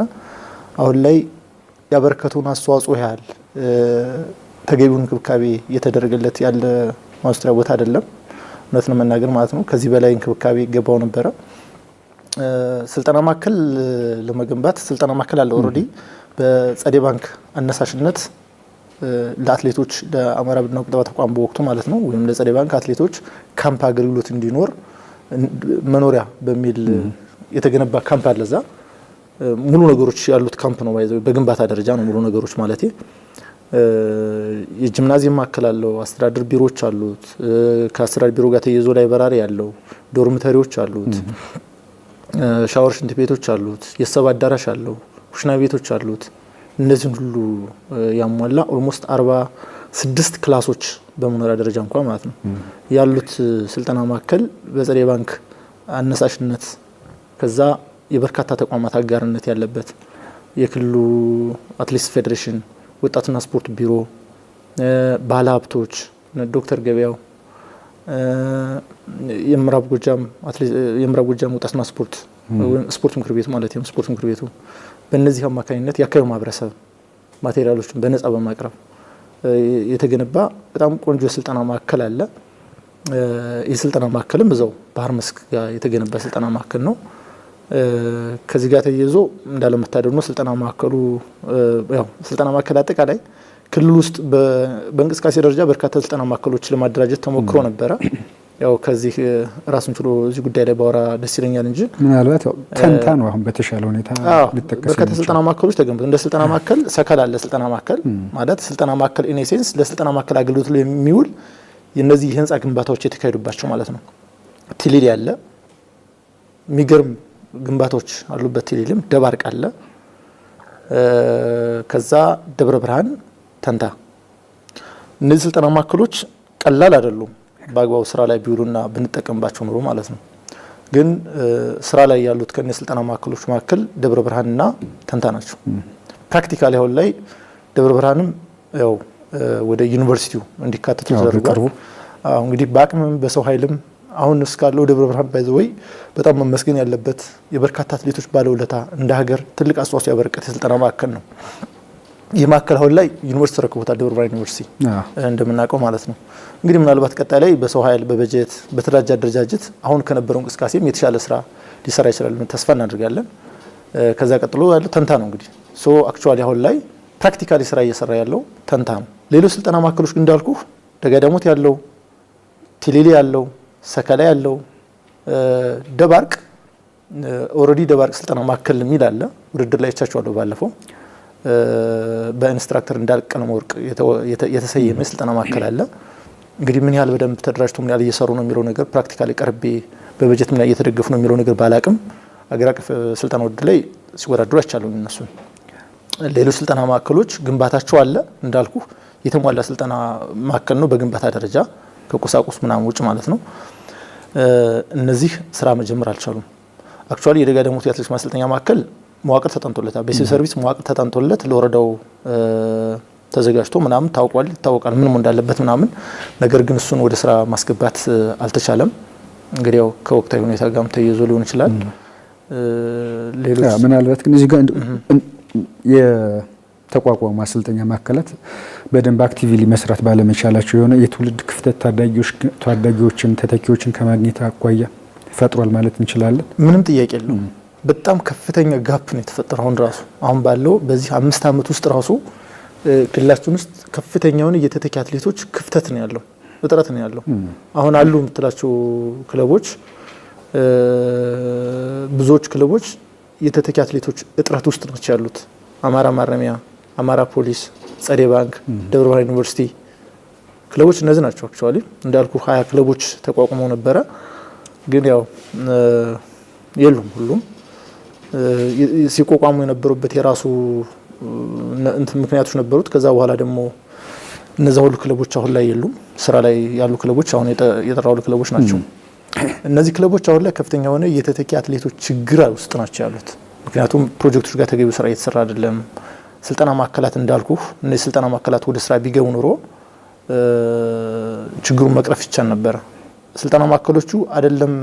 አሁን ላይ ያበረከቱን አስተዋጽኦ ያህል ተገቢውን እንክብካቤ እየተደረገለት ያለ ማስተሪያ ቦታ አይደለም። እውነት ለመናገር ማለት ነው። ከዚህ በላይ እንክብካቤ ይገባው ነበረ። ስልጠና ማዕከል ለመገንባት ስልጠና ማዕከል አለ ኦልሬዲ በጸደይ ባንክ አነሳሽነት ለአትሌቶች ለአማራ ብድርና ቁጠባ ተቋም በወቅቱ ማለት ነው ወይም ለጸደይ ባንክ አትሌቶች ካምፕ አገልግሎት እንዲኖር መኖሪያ በሚል የተገነባ ካምፕ አለ። እዛ ሙሉ ነገሮች ያሉት ካምፕ ነው። ባይዘው በግንባታ ደረጃ ነው ሙሉ ነገሮች ማለት የጂምናዚየም ማዕከል አለው። አስተዳደር ቢሮዎች አሉት። ከአስተዳደር ቢሮ ጋር ተያይዞ ላይብራሪ ያለው ዶርሚተሪዎች አሉት። ሻወር ሽንት ቤቶች አሉት። የሰብ አዳራሽ አለው። ኩሽና ቤቶች አሉት። እነዚህን ሁሉ ያሟላ ኦልሞስት 46 ክላሶች በመኖሪያ ደረጃ እንኳን ማለት ነው ያሉት ስልጠና ማዕከል በጸደይ ባንክ አነሳሽነት ከዛ የበርካታ ተቋማት አጋርነት ያለበት የክልሉ አትሌቲክስ ፌዴሬሽን፣ ወጣትና ስፖርት ቢሮ፣ ባለ ሀብቶች ዶክተር ገበያው፣ የምዕራብ ጎጃም ወጣትና ስፖርት ምክር ቤቱ ማለት ነው ስፖርት ምክር ቤቱ በእነዚህ አማካኝነት የአካባቢው ማህበረሰብ ማቴሪያሎችን በነጻ በማቅረብ የተገነባ በጣም ቆንጆ የስልጠና ማዕከል አለ። የስልጠና ማዕከልም እዛው ባህር መስክ ጋር የተገነባ ስልጠና ማዕከል ነው። ከዚህ ጋር ተያይዞ እንዳለመታደል ነው ስልጠና ማዕከሉ ያው ስልጠና ማዕከል አጠቃላይ ክልል ውስጥ በእንቅስቃሴ ደረጃ በርካታ ስልጠና ማዕከሎች ለማደራጀት ተሞክሮ ነበረ። ያው ከዚህ ራሱን ችሎ እዚህ ጉዳይ ላይ ባወራ ደስ ይለኛል እንጂ ምናልባት ተንታ ነው አሁን በተሻለ ሁኔታ ሊጠቀስ በርካታ ስልጠና ማዕከሎች ተገንብተው እንደ ስልጠና ማዕከል ሰከላ አለ። ስልጠና ማዕከል ማለት ስልጠና ማዕከል ኢን ኤሴንስ ለስልጠና ማዕከል አገልግሎት ላይ የሚውል የነዚህ የህንጻ ግንባታዎች የተካሄዱባቸው ማለት ነው። ቲሊሊ አለ። የሚገርም ግንባታዎች አሉበት። ቲሊሊም ደባርቅ አለ። ከዛ ደብረ ብርሃን፣ ተንታ እነዚህ ስልጠና ማዕከሎች ቀላል አይደሉም። በአግባቡ ስራ ላይ ቢውሉና ብንጠቀምባቸው ኑሮ ማለት ነው። ግን ስራ ላይ ያሉት ከነ ስልጠና ማዕከሎች መካከል ደብረ ብርሃንና ተንታ ናቸው። ፕራክቲካሊ አሁን ላይ ደብረ ብርሃንም ያው ወደ ዩኒቨርሲቲው እንዲካተቱ ተደርጓል። እንግዲህ በአቅምም በሰው ኃይልም አሁን እስካለው ደብረ ብርሃን ባይዘወይ በጣም መመስገን ያለበት የበርካታ አትሌቶች ባለውለታ እንደ ሀገር ትልቅ አስተዋጽኦ ያበረከተ የስልጠና ማዕከል ነው። የማዕከል አሁን ላይ ዩኒቨርሲቲ ተረክቦታል፣ ደብረ ብርሃን ዩኒቨርሲቲ እንደምናውቀው ማለት ነው። እንግዲህ ምናልባት ቀጣይ ላይ በሰው ኃይል በበጀት በተደራጀ አደረጃጀት አሁን ከነበረው እንቅስቃሴም የተሻለ ስራ ሊሰራ ይችላል ተስፋ እናደርጋለን። ከዛ ቀጥሎ ያለው ተንታ ነው። እንግዲህ አክቹአሊ አሁን ላይ ፕራክቲካሊ ስራ እየሰራ ያለው ተንታ ነው። ሌሎች ስልጠና ማዕከሎች ግን እንዳልኩ ደጋዳሞት ያለው ቲሊሊ ያለው ሰከላ ያለው ደባርቅ ኦልሬዲ ደባርቅ ስልጠና ማዕከል የሚል አለ። ውድድር ላይ ቻቻለሁ ባለፈው በኢንስትራክተር እንዳልቀለም ወርቅ የተሰየመ ስልጠና ማዕከል አለ። እንግዲህ ምን ያህል በደንብ ተደራጅቶ ምን ያህል እየሰሩ ነው የሚለው ነገር ፕራክቲካሊ ቀርቤ በበጀት ምን ያህል እየተደገፉ ነው የሚለው ነገር ባላቅም አገር አቀፍ ስልጠና ውድድር ላይ ሲወዳደሩ አይቻለሁ። እነሱ ሌሎች ስልጠና ማዕከሎች ግንባታቸው አለ እንዳልኩ የተሟላ ስልጠና ማዕከል ነው በግንባታ ደረጃ ከቁሳቁስ ምናምን ውጭ ማለት ነው። እነዚህ ስራ መጀመር አልቻሉም። አክቹአሊ የደጋዳሞት የአትሌቲክስ ማሰልጠኛ ማዕከል መዋቅር ተጠንቶለታል። በሲቪል ሰርቪስ መዋቅር ተጠንቶለት ለወረዳው ተዘጋጅቶ ምናምን ይታወቃል ምንም እንዳለበት ምናምን። ነገር ግን እሱን ወደ ስራ ማስገባት አልተቻለም። እንግዲህ ያው ከወቅታዊ ሁኔታ ጋርም ተያይዞ ሊሆን ይችላል። ሌሎች ምናልባት ግን እዚህ ጋር የተቋቋሙ ማሰልጠኛ ማዕከላት በደንብ አክቲቪሊ መስራት ባለመቻላቸው የሆነ የትውልድ ክፍተት ታዳጊዎችን ተተኪዎችን ከማግኘት አኳያ ፈጥሯል ማለት እንችላለን። ምንም ጥያቄ የለውም። በጣም ከፍተኛ ጋፕ ነው የተፈጠረው። አሁን ባለው በዚህ 5 ዓመት ውስጥ ራሱ ክልላችን ውስጥ ከፍተኛውን የተተኪ አትሌቶች ክፍተት ነው ያለው፣ እጥረት ነው ያለው። አሁን አሉ የምትላቸው ክለቦች ብዙዎች ክለቦች የተተኪ አትሌቶች እጥረት ውስጥ ናቸው ያሉት። አማራ ማረሚያ፣ አማራ ፖሊስ፣ ጸዴ ባንክ፣ ደብረ ብርሃን ዩኒቨርሲቲ ክለቦች እነዚህ ናቸው። አክቹአሊ እንዳልኩ 20 ክለቦች ተቋቁመው ነበረ፣ ግን ያው የሉም። ሁሉም ሲቋቋሙ የነበሩበት የራሱ ምክንያቶች ነበሩት። ከዛ በኋላ ደግሞ እነዛ ሁሉ ክለቦች አሁን ላይ የሉም። ስራ ላይ ያሉ ክለቦች አሁን የጠራሉ ክለቦች ናቸው። እነዚህ ክለቦች አሁን ላይ ከፍተኛ የሆነ የተተኪ አትሌቶች ችግር ውስጥ ናቸው ያሉት። ምክንያቱም ፕሮጀክቶች ጋር ተገቢው ስራ እየተሰራ አይደለም። ስልጠና ማዕከላት እንዳልኩ እነዚህ ስልጠና ማዕከላት ወደ ስራ ቢገቡ ኑሮ ችግሩን መቅረፍ ይቻል ነበር። ስልጠና ማዕከሎቹ አይደለም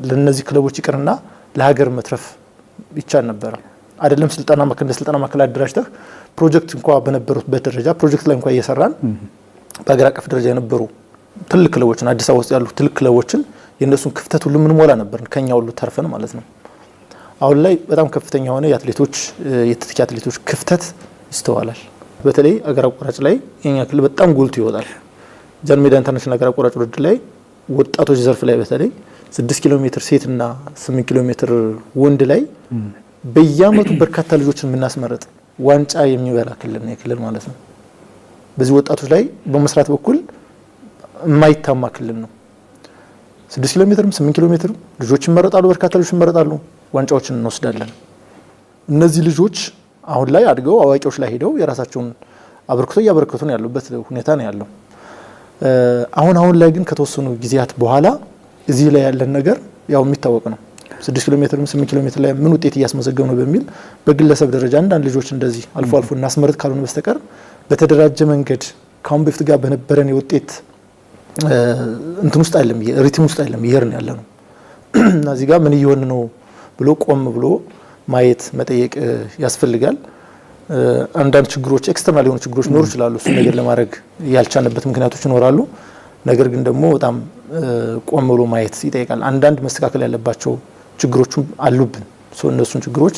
ለነዚህ ክለቦች ይቅርና ለሀገር መትረፍ ይቻል ነበር። አይደለም ስልጠና ማዕከል አደራጅተህ ፕሮጀክት እንኳን በነበሩበት ደረጃ ፕሮጀክት ላይ እንኳን እየሰራን በሀገር አቀፍ ደረጃ የነበሩ ትልቅ ክለቦችን አዲስ አበባ ውስጥ ያሉ ትልቅ ክለቦችን የእነሱን ክፍተት ሁሉ ምን ሞላ ነበር ከኛ ሁሉ ተርፈን ማለት ነው። አሁን ላይ በጣም ከፍተኛ የሆነ የተተኪ አትሌቶች ክፍተት ይስተዋላል። በተለይ አገር አቋራጭ ላይ የኛ ክልል በጣም ጎልቶ ይወጣል። ጃን ሜዳ ኢንተርናሽናል አገር አቋራጭ ውድድር ላይ ወጣቶች ዘርፍ ላይ በተለይ 6 ኪሎ ሜትር ሴትና 8 ኪሎ ሜትር ወንድ ላይ በየአመቱ በርካታ ልጆችን የምናስመረጥ ዋንጫ የሚበላ ክልል ነው የክልል ማለት ነው። በዚህ ወጣቶች ላይ በመስራት በኩል የማይታማ ክልል ነው። 6 ኪሎ ሜትርም 8 ኪሎ ሜትር ልጆች ይመረጣሉ፣ በርካታ ልጆች ይመረጣሉ፣ ዋንጫዎችን እንወስዳለን። እነዚህ ልጆች አሁን ላይ አድገው አዋቂዎች ላይ ሄደው የራሳቸውን አበርክቶ እያበረከቱ ነው ያሉበት ሁኔታ ነው ያለው። አሁን ላይ ግን ከተወሰኑ ጊዜያት በኋላ እዚህ ላይ ያለን ነገር ያው የሚታወቅ ነው። 6 ኪሎ ሜትርም 8 ኪሎ ሜትር ላይ ምን ውጤት እያስመዘገቡ ነው በሚል በግለሰብ ደረጃ አንዳንድ ልጆች እንደዚህ አልፎ አልፎ እናስመርጥ ካልሆነ በስተቀር በተደራጀ መንገድ ካሁን በፊት ጋር በነበረን የውጤት እንትን ውስጥ አይደለም፣ ሪትም ውስጥ አይደለም ይሄርን ያለ ነው እና እዚህ ጋር ምን እየሆነ ነው ብሎ ቆም ብሎ ማየት መጠየቅ ያስፈልጋል። አንዳንድ ችግሮች ኤክስተርናል የሆኑ ችግሮች ኖሩ ይችላሉ። እሱ ነገር ለማድረግ ያልቻለበት ምክንያቶች ይኖራሉ። ነገር ግን ደግሞ በጣም ቆም ብሎ ማየት ይጠይቃል። አንዳንድ መስተካከል ያለባቸው ችግሮችም አሉብን። እነሱን ችግሮች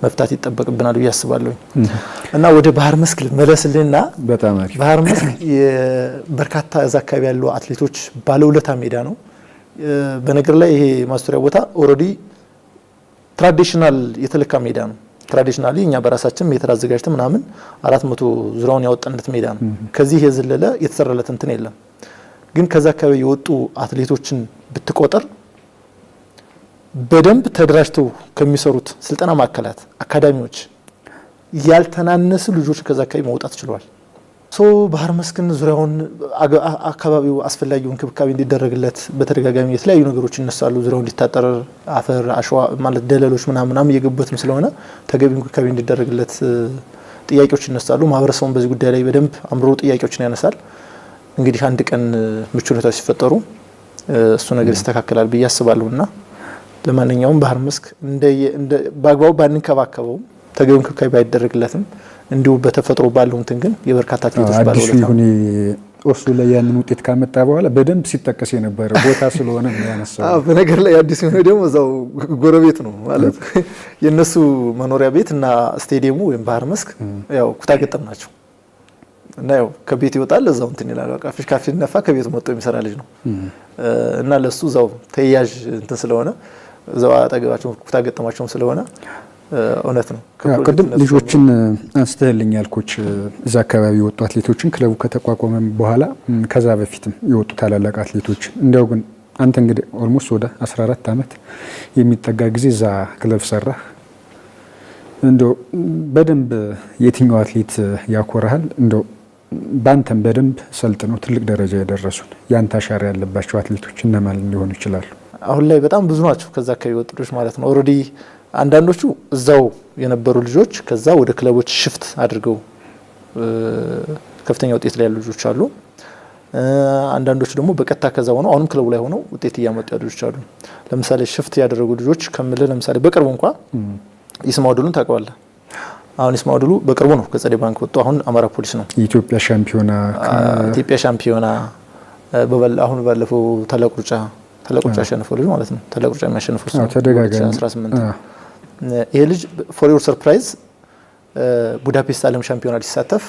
መፍታት ይጠበቅብናል ብዬ አስባለሁ። እና ወደ ባህር መስክ መለስልና በጣም አሪፍ ባህር መስክ በርካታ እዛ አካባቢ ያለው አትሌቶች ባለውለታ ሜዳ ነው። በነገር ላይ ይሄ ማስተሪያ ቦታ ኦልሬዲ ትራዲሽናል የተለካ ሜዳ ነው። ትራዲሽናሊ እኛ በራሳችን ሜትር አዘጋጅተን ምናምን 400 ዙሪያውን ያወጣንለት ሜዳ ነው። ከዚህ የዘለለ የተሰራለት እንትን የለም። ግን ከዛ አካባቢ የወጡ አትሌቶችን ብትቆጥር በደንብ ተደራጅተው ከሚሰሩት ስልጠና ማዕከላት አካዳሚዎች ያልተናነሱ ልጆች ከዛ አካባቢ መውጣት ችለዋል። ባህር መስክን ዙሪያውን አካባቢው አስፈላጊው እንክብካቤ እንዲደረግለት በተደጋጋሚ የተለያዩ ነገሮች ይነሳሉ። ዙሪያው እንዲታጠር አፈር፣ አሸዋ ማለት ደለሎች ምናምን እየገቡበትም ስለሆነ ተገቢው እንክብካቤ እንዲደረግለት ጥያቄዎች ይነሳሉ። ማህበረሰቡን በዚህ ጉዳይ ላይ በደንብ አምርሮ ጥያቄዎችን ያነሳል። እንግዲህ አንድ ቀን ምቹ ሁኔታዎች ሲፈጠሩ እሱ ነገር ይስተካከላል ብዬ አስባለሁና ለማንኛውም ባህር መስክ በአግባቡ ባንንከባከበው ተገቢውን እንክብካቤ ባይደረግለትም እንዲሁ በተፈጥሮ ባለው እንትን ግን የበርካታ አትሌቶች ባለው ኦስሎ ላይ ያንን ውጤት ካመጣ በኋላ በደንብ ሲጠቀስ የነበረ ቦታ ስለሆነ ነው ያነሳው። በነገር ላይ አዲስ የሆነ ደግሞ እዛው ጎረቤት ነው ማለት የነሱ መኖሪያ ቤት እና ስቴዲየሙ ወይም ባህር መስክ ያው ኩታ ገጠም ናቸው እና ያው ከቤት ይወጣል እዛው እንትን ይላል። በቃ ፊሽካ ሲነፋ ከቤቱ መጥቶ የሚሰራ ልጅ ነው እና ለሱ እዛው ተያያዥ እንትን ስለሆነ እዛው አጠገባቸው ኩታ ገጠማቸውም ስለሆነ እውነት ነው። ቅድም ልጆችን አንስተህልኛል ኮች እዛ አካባቢ የወጡ አትሌቶችን ክለቡ ከተቋቋመ በኋላ ከዛ በፊትም የወጡ ታላላቅ አትሌቶች እንዲያው ግን አንተ እንግዲህ ኦልሞስት ወደ 14 ዓመት የሚጠጋ ጊዜ እዛ ክለብ ሰራህ። እንደው በደንብ የትኛው አትሌት ያኮራሃል? እንደው ባንተም በደንብ ሰልጥነው ትልቅ ደረጃ የደረሱን ያንተ አሻራ ያለባቸው አትሌቶች እነማን ሊሆኑ ይችላሉ? አሁን ላይ በጣም ብዙ ናቸው ከዛ አካባቢ የወጡ ልጆች ማለት ነው። ኦልሬዲ አንዳንዶቹ እዛው የነበሩ ልጆች ከዛ ወደ ክለቦች ሽፍት አድርገው ከፍተኛ ውጤት ላይ ያሉ ልጆች አሉ። አንዳንዶቹ ደግሞ በቀጥታ ከዛ ሆነው አሁንም ክለቡ ላይ ሆነው ውጤት እያመጡ ያሉ ልጆች አሉ። ለምሳሌ ሽፍት ያደረጉ ልጆች ከምልህ ለምሳሌ በቅርቡ እንኳን ይስማው ድሉን ታውቀዋለህ? አሁን ይስማው ድሉ በቅርቡ ነው ከጸደይ ባንክ ወጥቶ አሁን አማራ ፖሊስ ነው። የኢትዮጵያ ሻምፒዮና አሁን ባለፈው ታላቅ ሩጫ ያሸነፈው ልጅ ማለት ነው። ታላቅ ሩጫ የሚያሸንፈው እሱ ነው። ተደጋጋሚ 18 ይሄ ልጅ ፎር ዮር ሰርፕራይዝ ቡዳፔስት ዓለም ሻምፒዮና ሊሳተፍ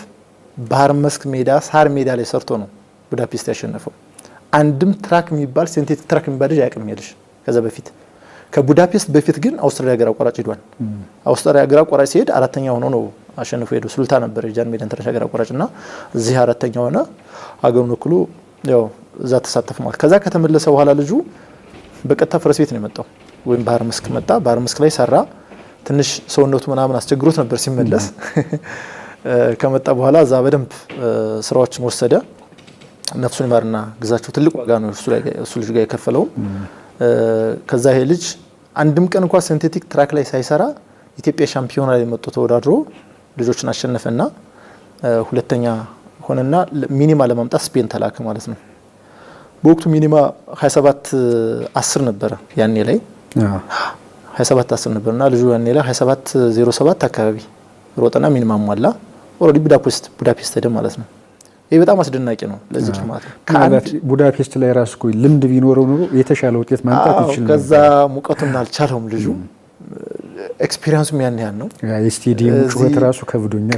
ባህር መስክ ሜዳ ሳር ሜዳ ላይ ሰርቶ ነው ቡዳፔስት ያሸነፈው። አንድም ትራክ የሚባል ሴንቴቲክ ትራክ የሚባል ልጅ አያውቅም ይልሽ ከዛ በፊት ከቡዳፔስት በፊት ግን አውስትራሊያ ሀገር አቋራጭ ሄዷል። አውስትራሊያ ሀገር አቋራጭ ሲሄድ አራተኛ ሆኖ ነው አሸንፎ ሄዶ ሱልታ ነበር የጃን ሜዳ ኢንተርናሽናል ሀገር አቋራጭና እዚህ አራተኛ ሆነ ሀገሩን ወክሎ ያው እዛ ተሳተፈ ማለት። ከዛ ከተመለሰ በኋላ ልጁ በቀጥታ ፈረስ ቤት ነው የመጣው ወይም ባህር መስክ መጣ። ባህር መስክ ላይ ሰራ። ትንሽ ሰውነቱ ምናምን አስቸግሮት ነበር ሲመለስ። ከመጣ በኋላ እዛ በደንብ ስራዎችን ወሰደ። ነፍሱን ይማርና ግዛቸው ትልቅ ዋጋ ነው እሱ ልጅ ጋር የከፈለው። ከዛ ይሄ ልጅ አንድም ቀን እንኳን ሲንቴቲክ ትራክ ላይ ሳይሰራ ኢትዮጵያ ሻምፒዮና ላይ መጥቶ ተወዳድሮ ልጆችን አሸነፈና ሁለተኛ ሆነና ሚኒማ ለማምጣት ስፔን ተላከ ማለት ነው። በወቅቱ ሚኒማ 27:10 ነበረ ያኔ ላይ 27:10 ነበርና ልጁ ያኔ ላይ 27:07 አካባቢ ሮጠና ሚኒማ ሟላ። ኦሬዲ ቡዳፔስት ሄደ ማለት ነው። ይሄ በጣም አስደናቂ ነው ለዚህ ልጅ ማለት ነው። ቡዳፔስት ላይ ራሱ ቆይ ልምድ ቢኖረው ኖሮ የተሻለ ውጤት ማምጣት ይችላል። ከዛ ሙቀቱን አልቻለውም ልጁ። ኤክስፒሪየንሱም ያን ያን ነው። የስቴዲየም ጩኸት ራሱ ከብዶኛል።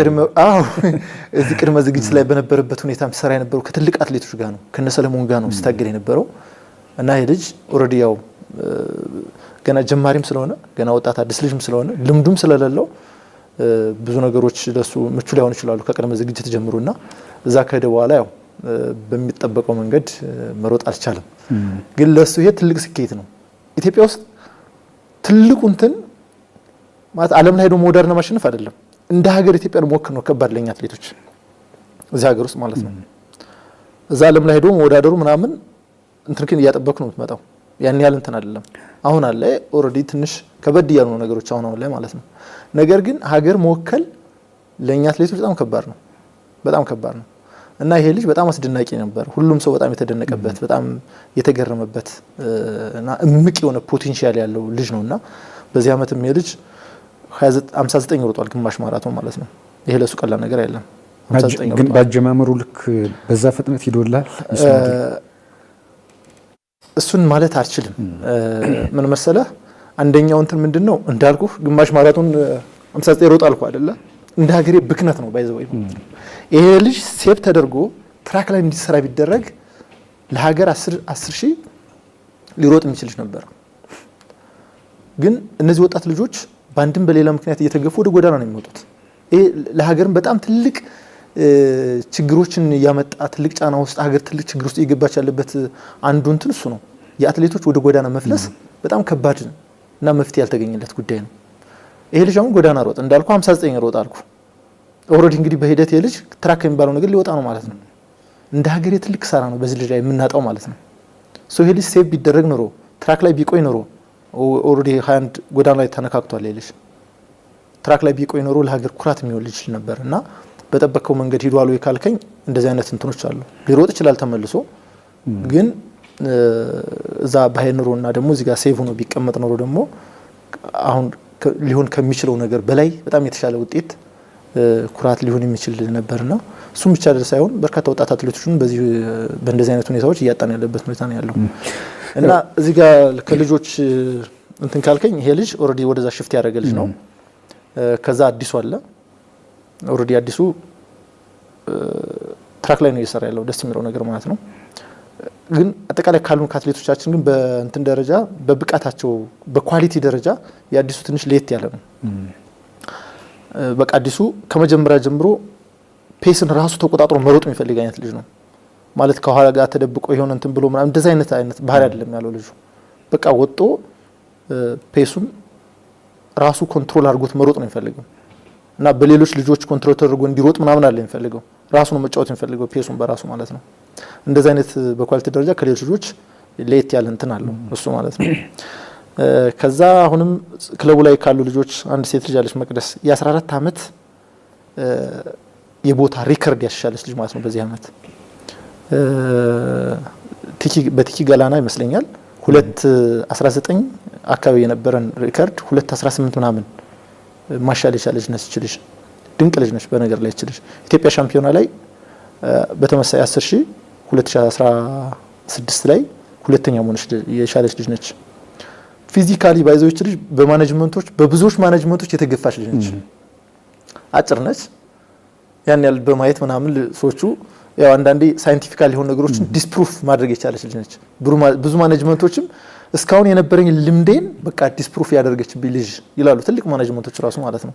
እዚህ ቅድመ ዝግጅት ላይ በነበረበት ሁኔታም ሲሰራ የነበረው ከትልቅ አትሌቶች ጋር ነው፣ ከነ ሰለሞን ጋር ነው ሲታገል የነበረው እና ይሄ ልጅ ኦሬዲ ያው ገና ጀማሪም ስለሆነ ገና ወጣት አዲስ ልጅም ስለሆነ ልምዱም ስለሌለው ብዙ ነገሮች ለሱ ምቹ ላይሆን ይችላሉ ከቅድመ ዝግጅት ጀምሮና እዛ ከሄደ በኋላ ያው በሚጠበቀው መንገድ መሮጥ አልቻለም። ግን ለሱ ይሄ ትልቅ ስኬት ነው። ኢትዮጵያ ውስጥ ትልቁ እንትን ማለት ዓለም ላይ ሄዶ መወዳደርና ማሸነፍ አይደለም፣ እንደ ሀገር ኢትዮጵያን መወከል ነው ከባድ ለኛ አትሌቶች እዚህ ሀገር ውስጥ ማለት ነው። እዛ ዓለም ላይ ሄዶ መወዳደሩ ምናምን እንትንክን እያጠበቅኩ ነው የምትመጣው ያን ያህል እንትን አይደለም። አሁን አለ ኦሬዲ ትንሽ ከበድ ያሉ ነገሮች አሁን ላይ ማለት ነው። ነገር ግን ሀገር መወከል ለኛ አትሌቶች በጣም ከባድ ነው፣ በጣም ከባድ ነው እና ይሄ ልጅ በጣም አስደናቂ ነበር። ሁሉም ሰው በጣም የተደነቀበት በጣም የተገረመበት እና እምቅ የሆነ ፖቴንሻል ያለው ልጅ ነውና በዚህ አመትም ይሄ ልጅ 59 ሮጧል፣ ግማሽ ማራቶን ማለት ነው። ይሄ ለሱ ቀላል ነገር አይደለም። 59 ግን ባጀማመሩ ልክ በዛ ፍጥነት ሂዶላል። እሱን ማለት አልችልም። ምን መሰለህ አንደኛው እንትን ምንድነው እንዳልኩህ ግማሽ ማራቶን 59 ሮጥ አልኩ አይደለ? እንደ ሀገሬ ብክነት ነው ባይዘው። ይሄ ልጅ ሴፕ ተደርጎ ትራክ ላይ እንዲሰራ ቢደረግ ለሀገር 10,000 ሊሮጥ የሚችል ነበር። ግን እነዚህ ወጣት ልጆች በአንድም በሌላ ምክንያት እየተገፉ ወደ ጎዳና ነው የሚወጡት። ይሄ ለሀገርም በጣም ትልቅ ችግሮችን ያመጣ ትልቅ ጫና ውስጥ ሀገር ትልቅ ችግር ውስጥ እየገባች ያለበት አንዱ እንትን እሱ ነው። የአትሌቶች ወደ ጎዳና መፍለስ በጣም ከባድ እና መፍትሄ ያልተገኘለት ጉዳይ ነው። ይሄ ልጅ አሁን ጎዳና ሮጥ እንዳልኩ 59 ሮጥ አልኩ። ኦሬዲ እንግዲህ በሂደት የልጅ ትራክ የሚባለው ነገር ሊወጣ ነው ማለት ነው። እንደ ሀገር የትልቅ ሰራ ነው በዚህ ልጅ ላይ የምናጣው ማለት ነው። ይሄ ልጅ ሴቭ ቢደረግ ኖሮ ትራክ ላይ ቢቆይ ኖሮ ኦሬዲ 21 ጎዳና ላይ ተነካክቷል። ይሄ ልጅ ትራክ ላይ ቢቆይ ኖሮ ለሀገር ኩራት የሚሆን ልጅ ነበር እና በጠበቀው መንገድ ሂዷል ወይ ካልከኝ እንደዚህ አይነት እንትኖች አሉ። ሊሮጥ ይችላል ተመልሶ ግን እዛ ባሄ ኑሮ እና ደግሞ እዚህ ጋር ሴቭ ሆኖ ቢቀመጥ ኖሮ ደግሞ አሁን ሊሆን ከሚችለው ነገር በላይ በጣም የተሻለ ውጤት ኩራት ሊሆን የሚችል ነበርና እሱም ብቻ ሳይሆን በርካታ ወጣት አትሌቶችን በእንደዚህ አይነት ሁኔታዎች እያጣን ያለበት ሁኔታ ነው ያለው እና እዚህ ጋር ከልጆች እንትን ካልከኝ ይሄ ልጅ ኦሬዲ ወደዛ ሽፍት ያደረገ ልጅ ነው። ከዛ አዲሱ አለ ኦሬዲ አዲሱ ትራክ ላይ ነው እየሰራ ያለው ደስ የሚለው ነገር ማለት ነው። ግን አጠቃላይ ካሉን አትሌቶቻችን ግን በእንትን ደረጃ በብቃታቸው በኳሊቲ ደረጃ የአዲሱ ትንሽ ለየት ያለ ነው። በቃ አዲሱ ከመጀመሪያ ጀምሮ ፔስን ራሱ ተቆጣጥሮ መሮጥ የሚፈልግ አይነት ልጅ ነው ማለት ከኋላ ጋር ተደብቆ ይሆን እንትን ብሎ ምናምን እንደዛ አይነት ባህሪ አይደለም ያለው ልጁ። በቃ ወጦ ፔሱን ራሱ ኮንትሮል አድርጎት መሮጥ ነው የሚፈልገው እና በሌሎች ልጆች ኮንትሮል ተደርጎ እንዲሮጥ ምናምን አለ የሚፈልገው ራሱ ነው መጫወት የሚፈልገው ፔሱን በራሱ ማለት ነው። እንደዛ አይነት በኳሊቲ ደረጃ ከሌሎች ልጆች ለየት ያለ እንትን አለው እሱ ማለት ነው። ከዛ አሁንም ክለቡ ላይ ካሉ ልጆች አንድ ሴት ልጅ አለች መቅደስ የ14 አመት የቦታ ሪከርድ ያሻሻለች ልጅ ማለት ነው። በዚህ አመት በቲኪ ገላና ይመስለኛል 2:19 አካባቢ የነበረን ሪከርድ 2:18 ምናምን ማሻል የቻለች ነች ልጅ። ድንቅ ልጅ ነች። በነገር ላይ ልጅ ኢትዮጵያ ሻምፒዮና ላይ በተመሳሳይ 10000 2016 ላይ ሁለተኛ ሆነች የቻለች ልጅ ነች። ፊዚካሊ ባይዘዎች ልጅ በማኔጅመንቶች በብዙዎች ማኔጅመንቶች የተገፋች ልጅ ነች። አጭር ነች። ያን ያህል በማየት ምናምን ሰዎቹ ያው አንዳንዴ ሳይንቲፊካሊ የሆኑ ነገሮችን ዲስፕሩፍ ማድረግ የቻለች ልጅ ነች። ብዙ ማኔጅመንቶችም እስካሁን የነበረኝ ልምዴን በቃ ዲስፕሩፍ ያደርገችብኝ ልጅ ይላሉ ትልቅ ማኔጅመንቶች ራሱ ማለት ነው።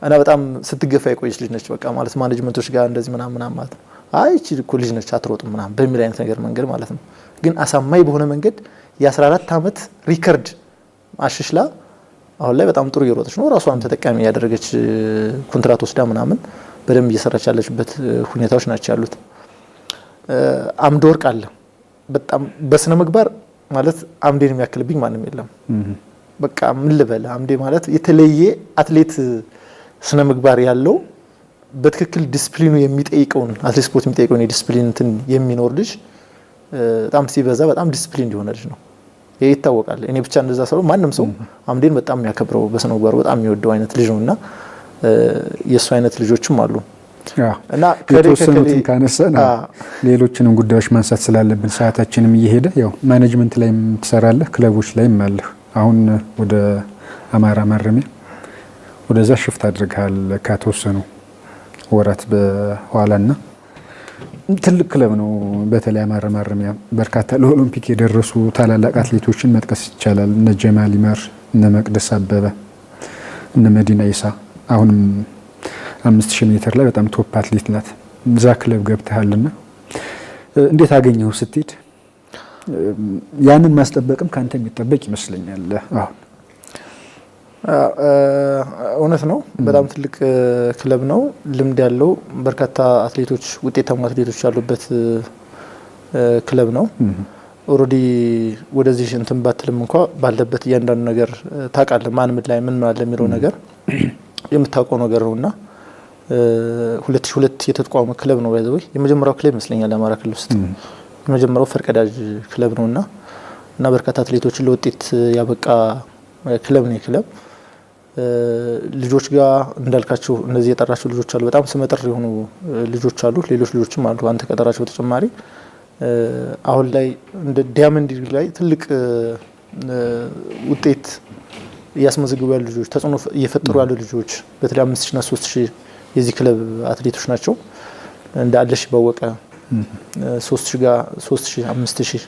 እና በጣም ስትገፋ የቆየች ልጅ ነች በቃ ማለት ማኔጅመንቶች ጋር እንደዚህ ምናምን ማለት ነው። አይ እቺ እኮ ልጅ ነች አትሮጥም ምናምን በሚል አይነት ነገር መንገድ ማለት ነው። ግን አሳማኝ በሆነ መንገድ የ14 አመት ሪከርድ አሽሽላ አሁን ላይ በጣም ጥሩ እየሮጠች ነው። ራሷን ተጠቃሚ ያደረገች ኮንትራት ወስዳ ምናምን በደንብ እየሰራች ያለችበት ሁኔታዎች ናቸው ያሉት። አምደ ወርቅ አለ በጣም በስነ ምግባር ማለት አምዴን የሚያክልብኝ ማንም የለም። በቃ ምን ልበል አምዴ ማለት የተለየ አትሌት ስነ ምግባር ያለው በትክክል ዲስፕሊኑ የሚጠይቀውን አትሌት ስፖርት የሚጠይቀውን የዲስፕሊን እንትን የሚኖር ልጅ በጣም ሲበዛ በጣም ዲስፕሊን እንዲሆነ ልጅ ነው። ይሄ ይታወቃል። እኔ ብቻ እንደዛ ሰው ማንም ሰው አምዴን በጣም የሚያከብረው በስነ ምግባሩ በጣም የሚወደው አይነት ልጅ ነውና የሱ አይነት ልጆችም አሉ። እና ከተወሰኑትን ካነሳን ሌሎችንም ጉዳዮች ማንሳት ስላለብን ሰዓታችንም እየሄደ ያው ማኔጅመንት ላይ ትሰራለህ፣ ክለቦች ላይም አለህ። አሁን ወደ አማራ ማረሚያ ወደዛ ሽፍት አድርገሃል ከተወሰኑ ወራት በኋላና ትልቅ ክለብ ነው። በተለይ አማራ ማረሚያ በርካታ ለኦሎምፒክ የደረሱ ታላላቅ አትሌቶችን መጥቀስ ይቻላል። እነ ጀማል ይመር፣ እነ መቅደስ አበበ፣ እነ መዲና ኢሳ አሁንም 5000 ሜትር ላይ በጣም ቶፕ አትሌት ናት። እዛ ክለብ ገብተሃልና እንዴት አገኘው ስትሄድ? ያንን ማስጠበቅም ካንተ የሚጠበቅ ይመስለኛል። አሁን እውነት ነው። በጣም ትልቅ ክለብ ነው። ልምድ ያለው በርካታ አትሌቶች ውጤታማ አትሌቶች ያሉበት ክለብ ነው። ኦሬዲ ወደዚህ እንትን ባትልም እንኳ ባለበት እያንዳንዱ ነገር ታውቃለህ። ማን ምን ላይ ምን ማለት የሚለው ነገር የምታውቀው ነገር ነውና 2002 የተቋቋመ ክለብ ነው። ባይዘው የመጀመሪያው ክለብ ይመስለኛል አማራ ክልል ውስጥ የመጀመሪያው ፈርቀዳጅ ክለብ ነውና እና በርካታ አትሌቶችን ለውጤት ያበቃ ክለብ ነው። ክለብ ልጆች ጋር እንዳልካቸው እነዚህ የጠራቸው ልጆች አሉ። በጣም ስመጥር የሆኑ ልጆች አሉ። ሌሎች ልጆችም አሉ አንተ ከጠራቸው በተጨማሪ አሁን ላይ እንደ ዳይመንድ ሊግ ላይ ትልቅ ውጤት እያስመዘግቡ ያሉ ልጆች፣ ተጽዕኖ እየፈጠሩ ያሉ ልጆች በተለይ 5000 እና 3000 የዚህ ክለብ አትሌቶች ናቸው። እንደ አለሽ ባወቀ 3000 ጋር 3000 5000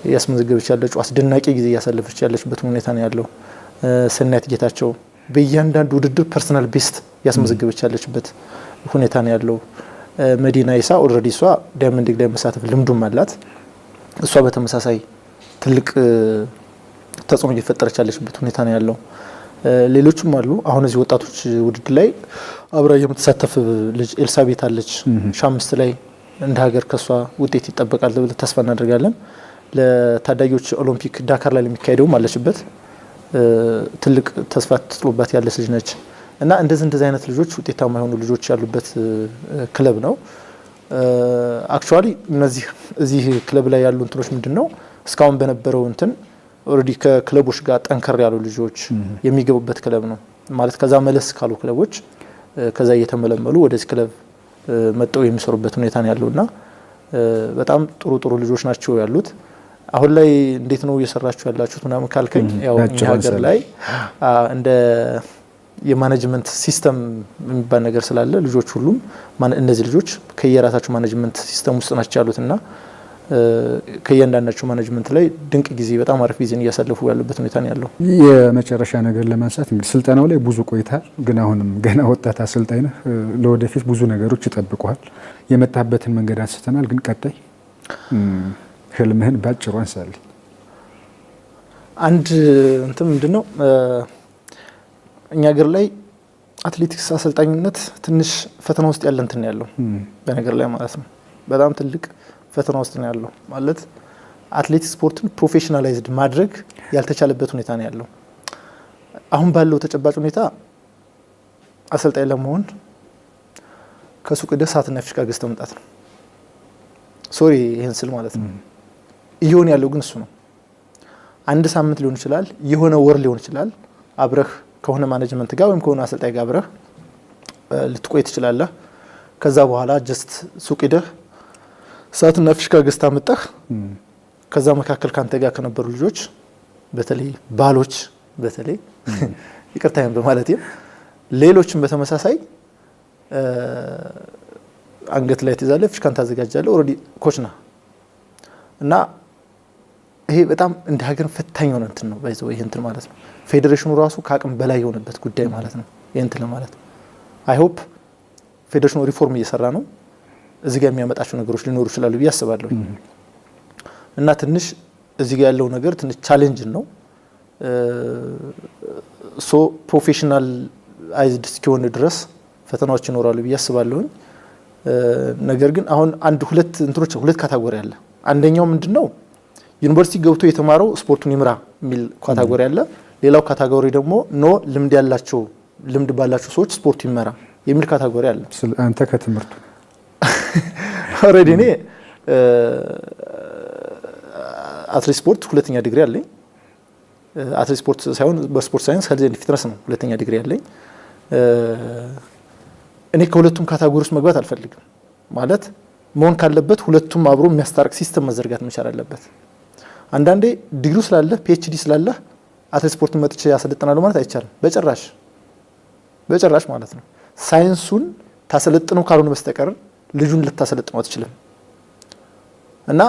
እያስመዘገበች ያለችው አስደናቂ ጊዜ እያሳለፈች ያለችበት ሁኔታ ነው ያለው። ሰናይት ጌታቸው በእያንዳንዱ ውድድር ፐርሰናል ቤስት እያስመዘገበች ያለችበት ሁኔታ ነው ያለው። መዲና ኢሳ ኦልሬዲ እሷ ዳይመንድ ሊግ ላይ መሳተፍ ልምዱም አላት። እሷ በተመሳሳይ ትልቅ ተጽዕኖ እየፈጠረች ያለችበት ሁኔታ ነው ያለው። ሌሎችም አሉ። አሁን እዚህ ወጣቶች ውድድር ላይ አብራ የምትሳተፍ ልጅ ኤልሳቤት አለች። 5 ላይ እንደ ሀገር ከሷ ውጤት ይጠበቃል ብለን ተስፋ እናደርጋለን። ለታዳጊዎች ኦሎምፒክ ዳካር ላይ የሚካሄደው አለችበት። ትልቅ ተስፋ ተጥሎባት ያለች ልጅ ነች እና እንደዚህ አይነት ልጆች ውጤታማ የሆኑ ልጆች ያሉበት ክለብ ነው። አክቹአሊ እዚህ ክለብ ላይ ያሉ እንትኖች ምንድነው እስካሁን በነበረው እንትን ኦሬዲ ከክለቦች ጋር ጠንከር ያሉ ልጆች የሚገቡበት ክለብ ነው ማለት ከዛ መለስ ካሉ ክለቦች ከዛ እየተመለመሉ ወደዚህ ክለብ መጥተው የሚሰሩበት ሁኔታ ነው ያለውና በጣም ጥሩ ልጆች ናቸው ያሉት። አሁን ላይ እንዴት ነው እየሰራችሁ ያላችሁት ምናምን ካልከኝ ያው እኛ ሀገር ላይ እንደ የማኔጅመንት ሲስተም የሚባል ነገር ስላለ ልጆች ሁሉም እነዚህ ልጆች ከየራሳቸው ማኔጅመንት ሲስተም ውስጥ ናቸው ያሉትና ከየአንዳንዳቸው ማኔጅመንት ላይ ድንቅ ጊዜ በጣም አሪፍ ጊዜን እያሳለፉ ያሉበት ሁኔታ ነው ያለው። የመጨረሻ ነገር ለማንሳት እንግዲህ ስልጠናው ላይ ብዙ ቆይታል፣ ግን አሁንም ገና ወጣት አሰልጣኝ ነህ። ለወደፊት ብዙ ነገሮች ይጠብቁሃል። የመጣበትን መንገድ አንስተናል፣ ግን ቀጣይ ህልምህን ባጭሩ አንሳልኝ። አንድ እንትን ምንድነው እኛ ሀገር ላይ አትሌቲክስ አሰልጣኝነት ትንሽ ፈተና ውስጥ ያለ እንትን ያለው በነገር ላይ ማለት ነው። በጣም ትልቅ ፈተና ውስጥ ነው ያለው ማለት አትሌቲክስ ስፖርትን ፕሮፌሽናላይዝድ ማድረግ ያልተቻለበት ሁኔታ ነው ያለው። አሁን ባለው ተጨባጭ ሁኔታ አሰልጣኝ ለመሆን ከሱቅ ደስ ሰዓትና ፊሽካ ገዝተህ መምጣት ነው። ሶሪ ይሄን ስል ማለት ነው። እየሆነ ያለው ግን እሱ ነው። አንድ ሳምንት ሊሆን ይችላል፣ የሆነ ወር ሊሆን ይችላል። አብረህ ከሆነ ማኔጅመንት ጋር ወይም ከሆነ አሰልጣኝ ጋር አብረህ ልትቆይ ትችላለህ። ከዛ በኋላ ጀስት ሱቅ ሄደህ ሰዓትና ፊሽካ ገዝተህ መጣህ። ከዛ መካከል ካንተ ጋር ከነበሩ ልጆች በተለይ ባሎች በተለይ ይቅርታዬን በማለት ሌሎችም በተመሳሳይ አንገት ላይ ትይዛለህ፣ ፊሽካን ታዘጋጃለህ። ኦልሬዲ ኮች ነህ እና ይሄ በጣም እንደ ሀገር ፈታኝ የሆነ እንትን ነው ባይዘው ይሄ እንትን ማለት ነው። ፌዴሬሽኑ ራሱ ከአቅም በላይ የሆነበት ጉዳይ ማለት ነው ይሄ እንትን ለማለት አይ ሆፕ ፌዴሬሽኑ ሪፎርም እየሰራ ነው። እዚህ ጋር የሚያመጣቸው ነገሮች ሊኖሩ ይችላሉ ብዬ አስባለሁ እና ትንሽ እዚህ ጋር ያለው ነገር ትንሽ ቻሌንጅ ነው። ሶ ፕሮፌሽናል አይዝድ እስኪሆን ድረስ ፈተናዎች ይኖራሉ ብዬ አስባለሁ። ነገር ግን አሁን ሁለት ካታጎሪ አለ። አንደኛው ምንድነው ዩኒቨርሲቲ ገብቶ የተማረው ስፖርቱን ይምራ የሚል ካታጎሪ አለ። ሌላው ካታጎሪ ደግሞ ልምድ ባላቸው ሰዎች ስፖርቱ ይመራ የሚል ካታጎሪ አለ። አንተ ከትምህርቱ ኦሬዲ እኔ አትሌቲክስ ስፖርት ሁለተኛ ዲግሪ አለኝ። አትሌቲክስ ስፖርት ሳይሆን በስፖርት ሳይንስ ሄልዝ ኤንድ ፊትነስ ነው ሁለተኛ ዲግሪ አለኝ። እኔ ከሁለቱም ካታጎሪ ውስጥ መግባት አልፈልግም። ማለት መሆን ካለበት ሁለቱም አብሮ የሚያስታርቅ ሲስተም መዘርጋት መቻል አለበት። አንዳንዴ ዲግሪው ስላለህ ፒኤችዲ ስላለህ አትሌቲክስ ስፖርት መጥቼ ያሰለጥናለሁ ማለት አይቻልም። በጭራሽ ማለት ነው። ሳይንሱን ታሰለጥነው ካልሆነ በስተቀር ልጁን ልታሰለጥነው አትችልም። እና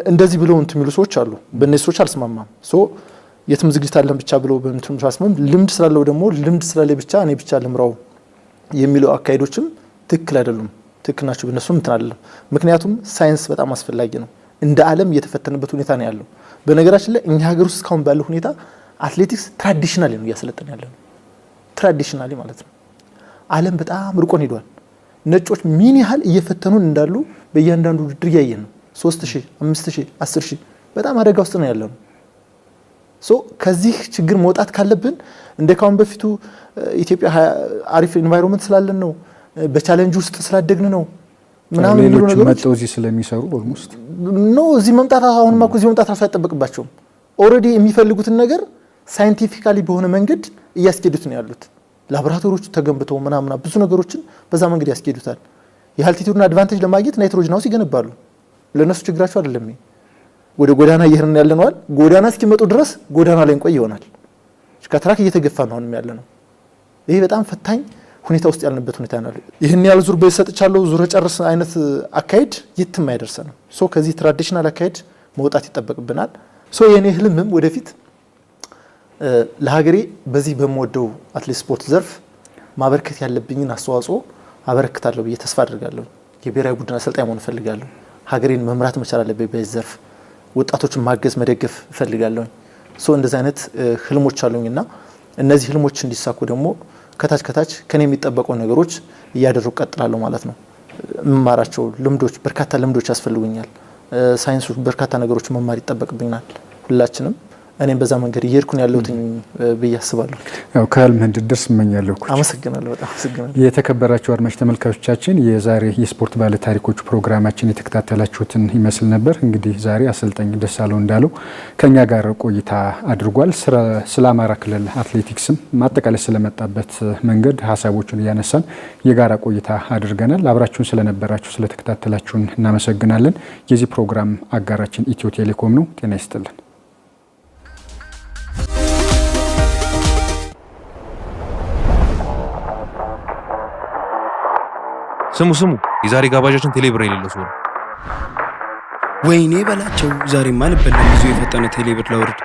እንደዚህ ብለው እንትን የሚሉ ሰዎች አሉ። በእነዚህ ሰዎች አልስማማም። የትም ዝግጅት አለን ብቻ ብለው በእንትኑ ሳስመም ልምድ ስላለው ደግሞ ልምድ ስላለ ብቻ እኔ ብቻ ልምራው የሚለው አካሄዶችም ትክክል አይደሉም። ትክክል ናቸው በእነሱም እንትን አይደለም። ምክንያቱም ሳይንስ በጣም አስፈላጊ ነው። እንደ ዓለም እየተፈተነበት ሁኔታ ነው ያለው። በነገራችን ላይ እኛ ሀገር ውስጥ እስካሁን ባለው ሁኔታ አትሌቲክስ ትራዲሽናሊ ነው እያሰለጠን ያለ ነው። ትራዲሽናሊ ማለት ነው። ዓለም በጣም ርቆን ሄዷል። ነጮች ምን ያህል እየፈተኑን እንዳሉ በእያንዳንዱ ውድድር እያየን ነው። 3000፣ 5000፣ 10000 በጣም አደጋ ውስጥ ነው ያለው። ከዚህ ችግር መውጣት ካለብን እንደ ካሁን በፊቱ ኢትዮጵያ አሪፍ ኢንቫይሮንመንት ስላለን ነው፣ በቻሌንጅ ውስጥ ስላደግን ነው ምናምን የሚሉ ነገሮች መጥተው እዚህ ስለሚሰሩ ኦልሞስት እዚህ መምጣት አሁንማ እኮ እዚህ መምጣት አይጠበቅባቸውም። ኦልሬዲ የሚፈልጉትን ነገር ሳይንቲፊካሊ በሆነ መንገድ እያስኬዱት ነው ያሉት። ላቦራቶሪዎቹ ተገንብተው ምናምን ብዙ ነገሮችን በዛ መንገድ ያስኬዱታል። የአልቲቲዩድን አድቫንቴጅ ለማግኘት ናይትሮጅን ሃውስ ይገነባሉ። ለነሱ ችግራቸው አይደለም። ወደ ጎዳና እየሄድን ያለነዋል። ጎዳና እስኪመጡ ድረስ ጎዳና ላይ እንቆይ ይሆናል። ከትራክ እየተገፋ ነው አሁንም ያለ ነው። ይሄ በጣም ፈታኝ ሁኔታ ውስጥ ያለንበት ሁኔታ ነው። ይሄን ያህል ዙር በሰጥቻለሁ ዙር ጨርስ አይነት አካሄድ የትም አይደርሰንም። ከዚህ ትራዲሽናል አካሄድ መውጣት ይጠበቅብናል። የኔ ህልምም ወደፊት ለሀገሬ በዚህ በመወደው አትሌቲክስ ስፖርት ዘርፍ ማበረከት ያለብኝን አስተዋጽኦ አበረክታለሁ ብዬ ተስፋ አድርጋለሁ። የብሔራዊ ቡድን አሰልጣኝ መሆን እፈልጋለሁ። ሀገሬን መምራት መቻል አለብኝ። በዚህ ዘርፍ ወጣቶችን ማገዝ መደገፍ እፈልጋለሁ። እንደዚህ አይነት ህልሞች አሉኝና እነዚህ ህልሞች እንዲሳኩ ደግሞ ከታች ከኔ የሚጠበቀው ነገሮች እያደረኩ ቀጥላለሁ ማለት ነው። መማራቸው ልምዶች በርካታ ልምዶች ያስፈልጉኛል። ሳይንሱ በርካታ ነገሮች መማር ይጠበቅብኛል። ሁላችንም እኔም በዛ መንገድ እየሄድኩን ያለሁት ብዬ አስባለሁ። ያው ከህልም እንድትደርስ እመኛለሁ። አመሰግናለሁ። በጣም አመሰግናለሁ። የተከበራችሁ አድማጭ ተመልካቾቻችን የዛሬ የስፖርት ባለ ታሪኮቹ ፕሮግራማችን የተከታተላችሁትን ይመስል ነበር። እንግዲህ ዛሬ አሰልጣኝ ደሳለው እንዳለው ከኛ ጋር ቆይታ አድርጓል። ስለ አማራ ክልል አትሌቲክስም ማጠቃለል ስለመጣበት መንገድ ሀሳቦችን እያነሳን የጋራ ቆይታ አድርገናል። አብራችሁን ስለነበራችሁ ስለተከታተላችሁን እናመሰግናለን። የዚህ ፕሮግራም አጋራችን ኢትዮ ቴሌኮም ነው። ጤና ይስጥልን። ስሙ የዛሬ ጋባዣችን ቴሌብር የሌለው ሰው ነው። ወይኔ በላቸው ዛሬማ አልበላም። ብዙ የፈጠነ ቴሌብር ላውርድ።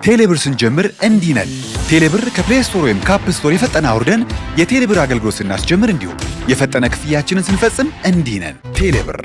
ቴሌብር ስንጀምር እንዲህ ነን። ቴሌብር ከፕሌይ ስቶር ወይም ካፕ ስቶር የፈጠነ አውርደን የቴሌብር አገልግሎት ስናስጀምር እንዲሁም የፈጠነ ክፍያችንን ስንፈጽም እንዲህ ነን። ቴሌብር